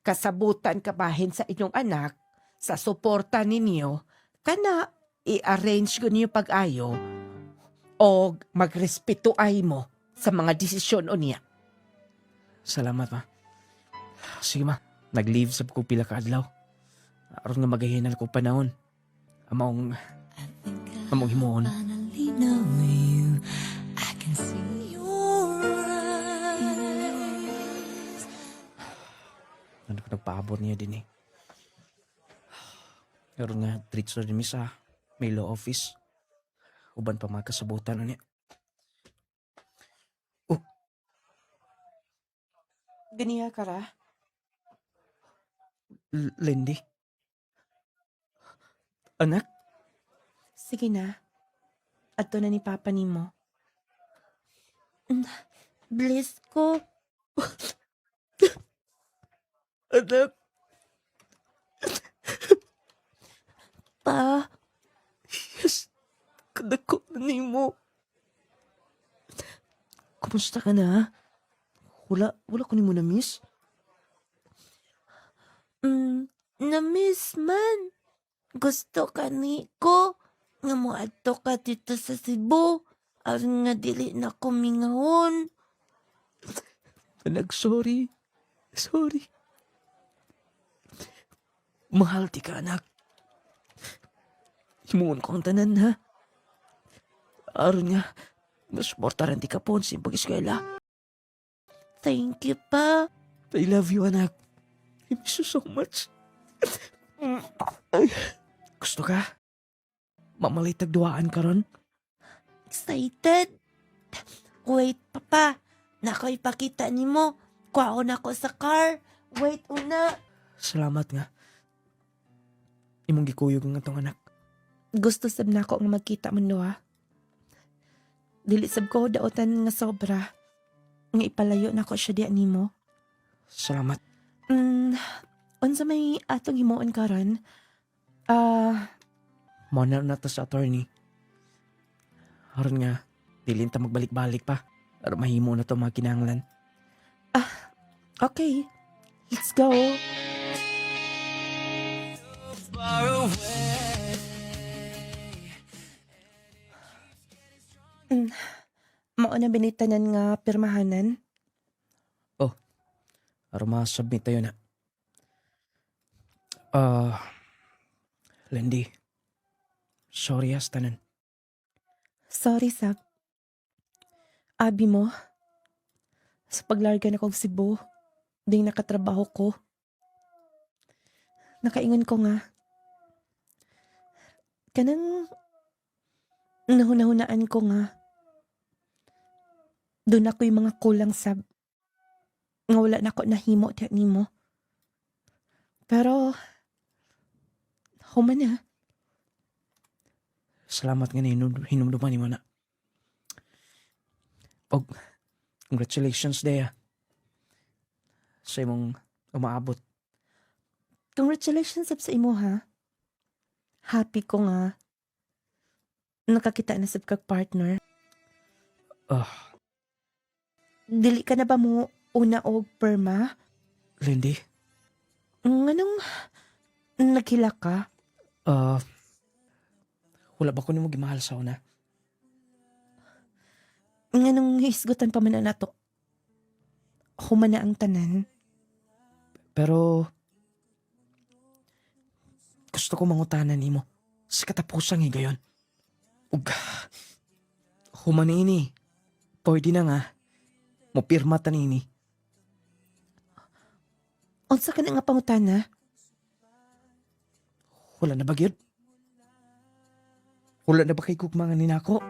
[SPEAKER 4] kasabutan kabahin sa inyong anak, sa suporta ninyo, kana i-arrange ko niyo pag-ayo o magrespeto ay mo sa mga desisyon o niya.
[SPEAKER 2] Salamat, ma. Sige, ma. Nag-leave sa ko pila ka adlaw. Aron nga magahinal ko panahon. Among himuon.
[SPEAKER 6] Finally know you. I can see your eyes.
[SPEAKER 2] Ano ko nagpaabot niya din eh. Pero nga, treats na din mi sa may law office. Uban pa mga kasabutan na niya.
[SPEAKER 4] Ganiya ka ra?
[SPEAKER 2] Lindy? Anak?
[SPEAKER 3] Sige na. Ato na ni Papa nimo. Bless ko.
[SPEAKER 2] Anak?
[SPEAKER 3] Pa,
[SPEAKER 2] Yes. Kadako na nimo. Kumusta ka na? Wala ko nimo na miss.
[SPEAKER 3] na-miss man. Gusto ka ni ko. Nga mo ato ka dito sa Cebu. Aron nga dili na ko mingawon.
[SPEAKER 2] Anak, sorry. Sorry. Mahal ti ka, anak. Himuon ko ang tanan, ha? Aron nga, mas portaran ti ka po sa pag-eskwela.
[SPEAKER 3] Thank you, Pa.
[SPEAKER 2] I love you, anak. I miss you so much. Ay, gusto ka? Mamalitag duwaan ka ron?
[SPEAKER 3] Excited? Wait, Papa. Nako ipakita ni mo. Kwaon ako sa car. Wait, una.
[SPEAKER 2] Salamat nga. Imong gikuyog nga tong anak.
[SPEAKER 3] Gusto sab na ako nga magkita man do, ha? Dili sab ko daotan nga sobra. Nga ipalayo na ko siya di nimo.
[SPEAKER 2] Salamat.
[SPEAKER 3] Unsa may atong himuon karon?
[SPEAKER 2] Mana na ta sa attorney. Aron nga, dilin ta magbalik-balik pa. Aron mahimo na to mga kinahanglan.
[SPEAKER 3] Okay. Let's go. Mao na binitanan nga pirmahanan.
[SPEAKER 2] Aron ma-submit tayo na. Lindy. Sorry as tanan.
[SPEAKER 3] Sorry, Sab. Abi mo, sa paglarga na kong Cebu, ding nakatrabaho ko. Nakaingon ko nga. Kanang nahunahunaan ko nga. Doon ako yung mga kulang, Sab. Nga wala na ako nahimo diyan nimo. Pero, human na.
[SPEAKER 2] Salamat nga hinumduman ni mo na. Og, congratulations, Dea. Sa imong umaabot.
[SPEAKER 3] Congratulations, Sab, sa imo, ha? Happy ko nga. Nakakita na sab kag partner. Dili ka na ba mo una og perma?
[SPEAKER 2] Lindy?
[SPEAKER 3] Nganong naghila ka?
[SPEAKER 2] Wala ba ko ni mo gimahal sa una?
[SPEAKER 3] Nganong hisgutan pa man na nato? Human na ang tanan.
[SPEAKER 2] Pero, gusto ko mangutanan ni mo. Sa katapusang higayon. Ug, human ini. Pwede na nga. Mupirma ta nini.
[SPEAKER 3] Unsa ka na nga pangutana?
[SPEAKER 2] Wala na ba gyud? Wala na ba kay gugma nga ninako?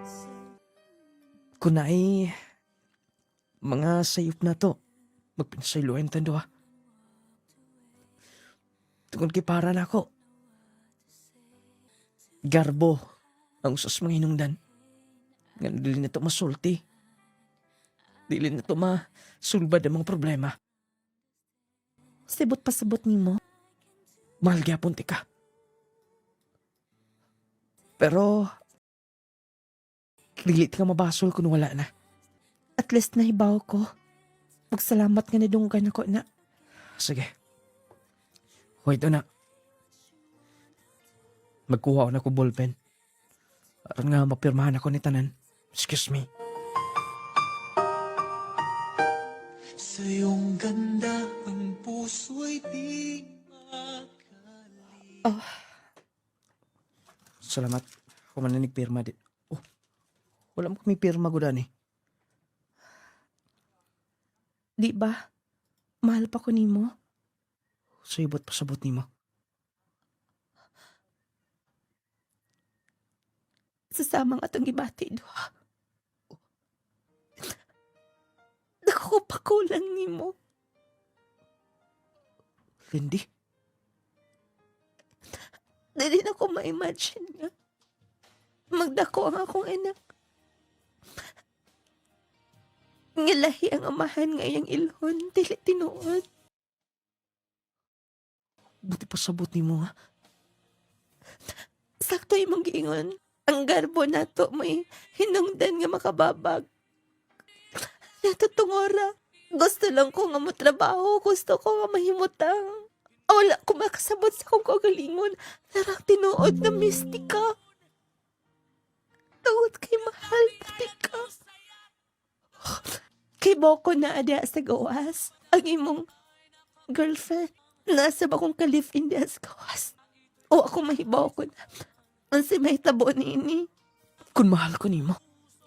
[SPEAKER 2] Kung naay mga sayop na to, magpinsayluan tando ha. Tungkol kay para na ako. Garbo ang usas mga hinungdan. Nga dili na to masulti. Dili na to masulbad ang mga problema.
[SPEAKER 3] Sibot pasabot nimo.
[SPEAKER 2] Mahal gyapon ti ka. Pero, dili ti ka mabasol kung wala na.
[SPEAKER 3] At least nahibaw ko. Magsalamat nga na dunggan ako na.
[SPEAKER 2] Sige. Wait na. Magkuha ako na ko ballpen. Aron nga mapirmahan ako ni tanan. Excuse me.
[SPEAKER 8] Sa iyong ganda ang puso'y di
[SPEAKER 2] Salamat. Ako man na nagpirma di. Oh, wala mo kami pirma gudan eh.
[SPEAKER 3] Di ba? Mahal pa ko nimo.
[SPEAKER 2] Sibot pasabot ni mo.
[SPEAKER 3] Sasama nga itong gibati, duha. Naku, pakulang nimo.
[SPEAKER 2] Lindy,
[SPEAKER 3] Dili na ko ma-imagine nga. Magdako ang akong anak. Ngalahi ang amahan ngayang ilhon, dili tinuod.
[SPEAKER 2] buti pasabot ni mo ha.
[SPEAKER 3] Sakto imong giingon. Ang garbo nato may hinungdan nga makababag. Natutungora. Gusto lang ko nga motrabaho. Gusto ko nga mahimutang. Wala ko makasabot sa kong kagalingon. Narang tinuod na mistika. Tawad kay mahal pati ka. Kay Boko na ada sa gawas. Ang imong girlfriend. Nasa ba kong ka-live-in diya sa gawas? O ako mahibaw ko na. Ang si may tabo ni.
[SPEAKER 2] Kung mahal ko ni mo,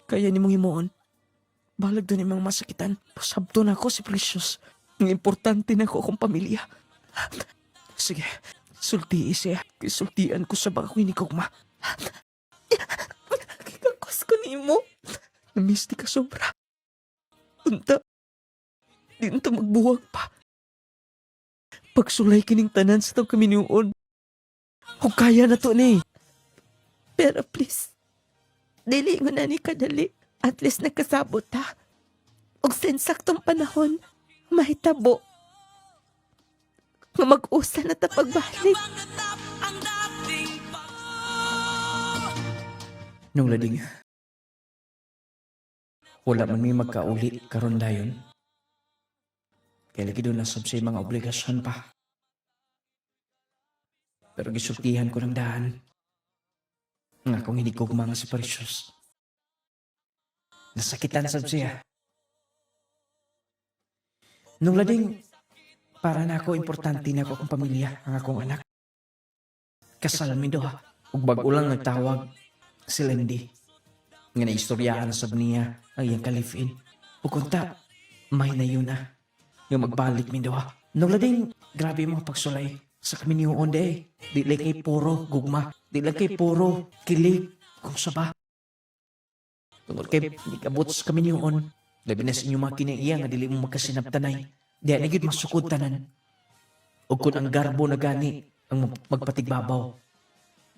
[SPEAKER 2] kaya ni mong himuon. Balag doon yung mga masakitan. Pasabto na ako si Precious. Ang importante na ako akong pamilya. Sige, sulti siya. Kisultian ko sa baka ko inikog ma.
[SPEAKER 3] Kikakos ko ni mo.
[SPEAKER 2] Namiss di ka sobra. Unta, di na to magbuwag pa. Pagsulay kining tanan sa itong kami niyoon. Kung kaya na to ni.
[SPEAKER 3] Pero please, dili ko na ni kadali. At least nakasabot ha. Og saktong panahon, mahitabo. Nga mag-usa na ta pagbalik.
[SPEAKER 2] Nung lading, wala man may magkaulit karon dayon. Kaya lagi doon nasab sa mga obligasyon pa. Pero gisultihan ko ng daan. Nga kung hindi ko mga si Precious. Nasakitan sab siya. Nung lading, para na ako importante na ako akong pamilya, ang akong anak. Kasal mi do ha. Ug bag-o lang nagtawag si Lindy. Nga naistoryahan sab niya ang iyang ka-live-in. Ug kunta, may na yun na. Nga magbalik mi do ha. Nung lading, grabe mga pagsulay sa kami ni Onde. Di lang kay puro gugma. Di lang kay puro kilig. Kung saba. Tungkol kay nikabot sa kami ni On. Labi na sa inyo mga kinaiya nga dili mo magkasinabtanay. Di na gid masukod tanan. O kung ang garbo na gani ang magpatigbabaw.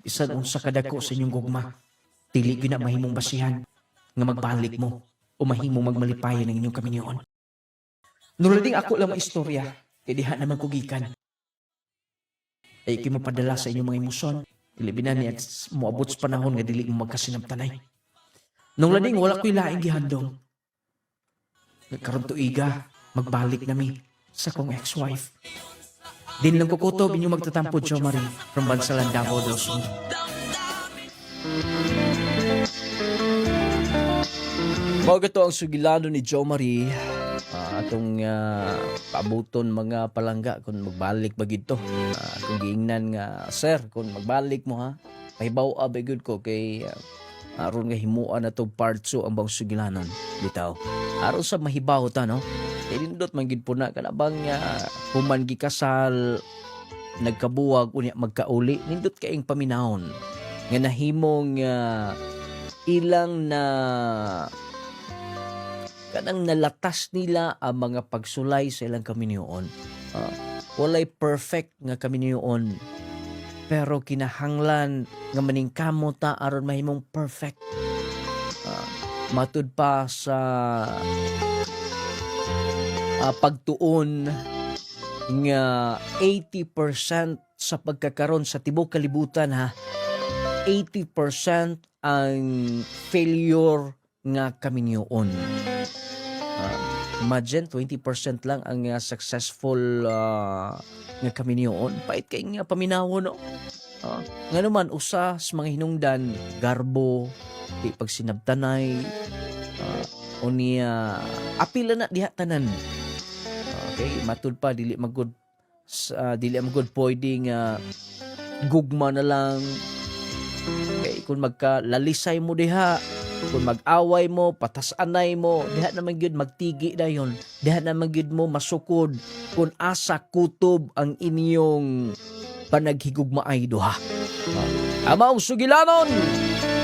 [SPEAKER 2] Bisan unsa kadako sa inyong gugma. Dili gyud na mahimong basihan nga magbalik mo o mahimong magmalipayan ng inyong kami ni On. Nulading ako lang maistorya. Kaya diha naman kugikan. Ay kayo mapadala sa inyong mga emosyon. Ilibina niya at moabot sa panahon nga dili mo magkasinabtanay. Nung lading wala ko'y laing gihandong. Nagkaroon tuiga, magbalik nami sa kong ex-wife. Din lang kukutob inyong magtatampo, Jo Marie, from Bansalan, Davao del Sur.
[SPEAKER 5] Mga ito ang sugilano ni Jo Marie. Atong paabuton mga palangga kung magbalik ba gito. Kung giingnan nga, sir, kung magbalik mo ha, pahibaw abay ko kay aron nga himuan na to part 2 ang bang sugilanon bitaw. Aron sa mahibaw ta no. Kay nindot man gid po na kanabang human gikasal nagkabuwag unya magkauli nindot kaing paminahon
[SPEAKER 2] nga nahimong ilang na kanang nalatas nila ang mga pagsulay sa ilang kaminyoon. Walay perfect nga kaminyoon, pero kinahanglan nga maningkamot ta aron mahimong perfect. Matud pa sa pagtuon nga 80% sa pagkakaroon sa tibuok kalibutan 80% ang failure nga kaminyoon. Imagine 20% lang ang successful nga kaminyoon. Pait kay nga paminawo no. Nga naman usa sa mga hinungdan garbo, di pagsinabtanay, unya apila na diha tanan. Okay, matud pa dili magud pwedeng gugma na lang. Okay, kung magkalalisay mo diha, kung mag-away mo, patas-anay mo, diha naman gyud magtigi dayon. Diha naman gyud mo masukod kung asa kutob ang inyong panaghigugmaay duha. Amaw sugilanon.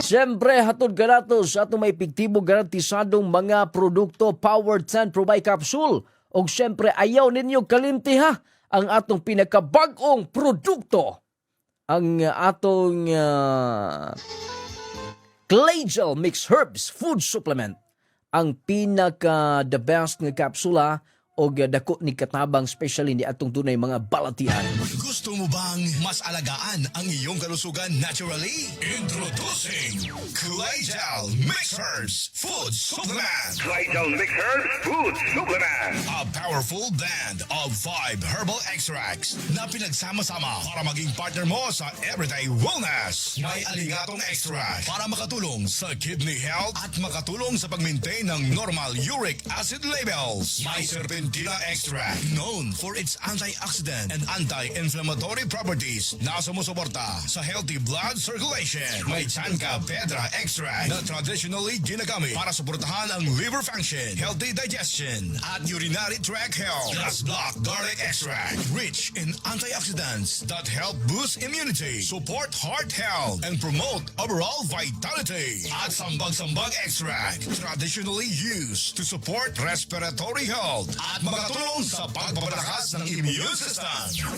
[SPEAKER 2] Siyempre, hatod ka nato sa atong may epektibo garantisadong mga produkto Power 10 Pro by Capsule. O siyempre, ayaw ninyo kalimti ang atong pinakabagong produkto. Ang atong Clay-Gel Mixed Herbs Food Supplement. Ang pinaka the best nga kapsula o dako ni katabang especially ni atong dunay mga balatian.
[SPEAKER 9] Gusto mo bang mas alagaan ang iyong kalusugan naturally? Introducing Clay-Gel Mixed Herbs Food Supplement.
[SPEAKER 10] Clay-Gel Mixed Herbs Food Supplement.
[SPEAKER 9] A powerful blend of 5 herbal extracts na pinagsama-sama para maging partner mo sa everyday wellness. May aligatong extract para makatulong sa kidney health at makatulong sa pag-maintain ng normal uric acid levels. May serpentina extract known for its antioxidant and anti-inflammatory properties na sumusuporta sa healthy blood circulation. May Chanca Pedra extract na traditionally ginagamit para suportahan ang liver function, healthy digestion, at urinary tract health. Plus Black Garlic extract, rich in antioxidants that help boost immunity, support heart health, and promote overall vitality. At Sambag-Sambag extract, traditionally used to support respiratory health at makatulong sa pagpapalakas ng immune system.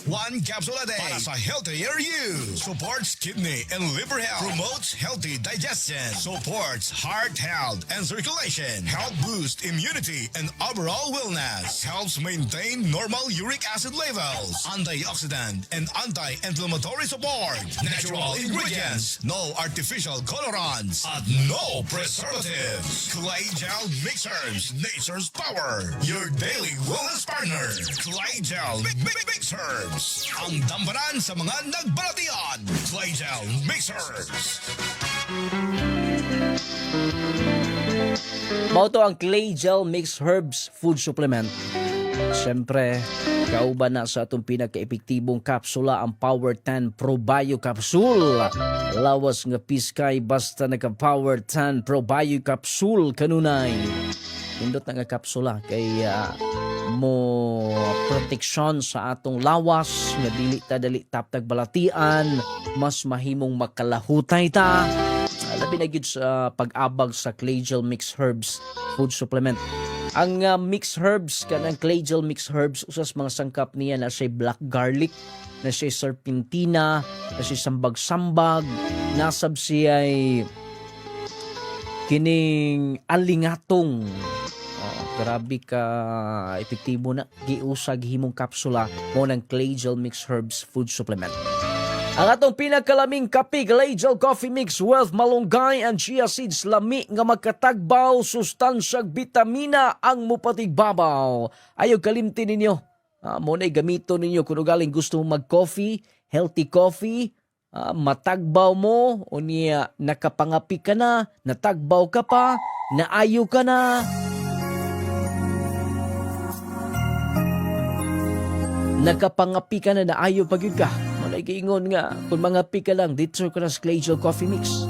[SPEAKER 9] 1 capsule a day para sa healthier you. Supports kidney and liver health. Promotes healthy digestion. Supports heart health and circulation. Help boost immunity and overall wellness. Helps maintain normal uric acid levels. Antioxidant and anti-inflammatory support. Natural ingredients. No artificial colorants. At no preservatives. Clay-Gel Mixed Herbs. Nature's power. Your daily wellness partner. Clay-Gel Mixed Herbs. Ang dampanan sa mga nagbalatian. Clay-Gel Mixed Herbs.
[SPEAKER 2] Mao to ang Clay-Gel Mixed Herbs Food Supplement. Siyempre, kauban na sa atong pinaka-epektibong kapsula ang Power 10 Pro Bio Capsule. Lawas nga piskay basta naka-Power 10 Pro Bio Capsule kanunay. Pindot na nga kapsula kay mo proteksyon sa atong lawas nga dili ta dali taptag balatian, mas mahimong makalahutay ta. Labi na gyud sa pag-abag sa Clay-Gel Mixed Herbs Food Supplement. Ang mixed herbs kanang Clay-Gel Mixed Herbs usas mga sangkap niya na siya black garlic, na siya serpentina, na siya sambag-sambag, nasab siya kining alingatong. Grabe ka epektibo na giusag himong kapsula mo ng Clay-Gel Mixed Herbs Food Supplement. Ang atong pinakalaming kape, Clay-Gel Coffee Mix with malunggay and chia seeds, lami nga magkatagbaw, sustansyag bitamina ang mupatigbabaw. Ayaw kalimti ninyo. Muna'y gamito ninyo kung galing gusto mo mag-coffee, healthy coffee, matagbaw mo, o niya nakapangapi ka na, natagbaw ka pa, naayo ka na. Nakapangapi ka na, naayo pag-yun ka. Giingon nga, kung mga pika lang, dito ka na sa Clay-Gel Coffee Mix.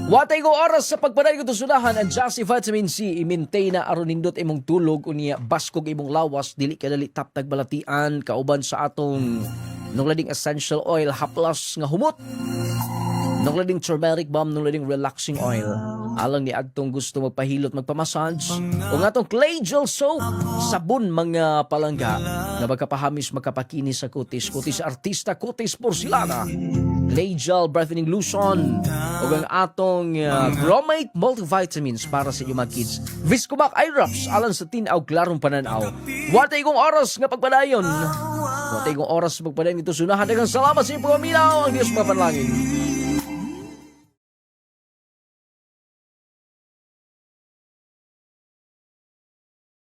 [SPEAKER 2] Watay ko oras sa pagpanay ko tusunahan ang Just Vitamin C. I-maintain na aron nindot imong tulog o niya baskog imong lawas, dili ka dali taptag balatian, kauban sa atong nung lading essential oil, haplas nga humot. Nung lading turmeric balm, nung lading relaxing oil. Alang ni Agtong gusto magpahilot, magpamassage. O nga tong clay gel soap, sabon mga palangga na magkapahamis, magkapakinis sa kutis. Kutis artista, kutis porcelana. Clay gel brightening lotion. O ang atong Gromate multivitamins para sa inyong mga kids. Viscomac eye drops, alang sa tinaw, klarong pananaw. Watay kong oras nga pagpadayon. Watay kong oras sa pagpadayon ito. Sunahan dagang salamat sa inyong pagpaminaw. Ang Diyos mapanlangin.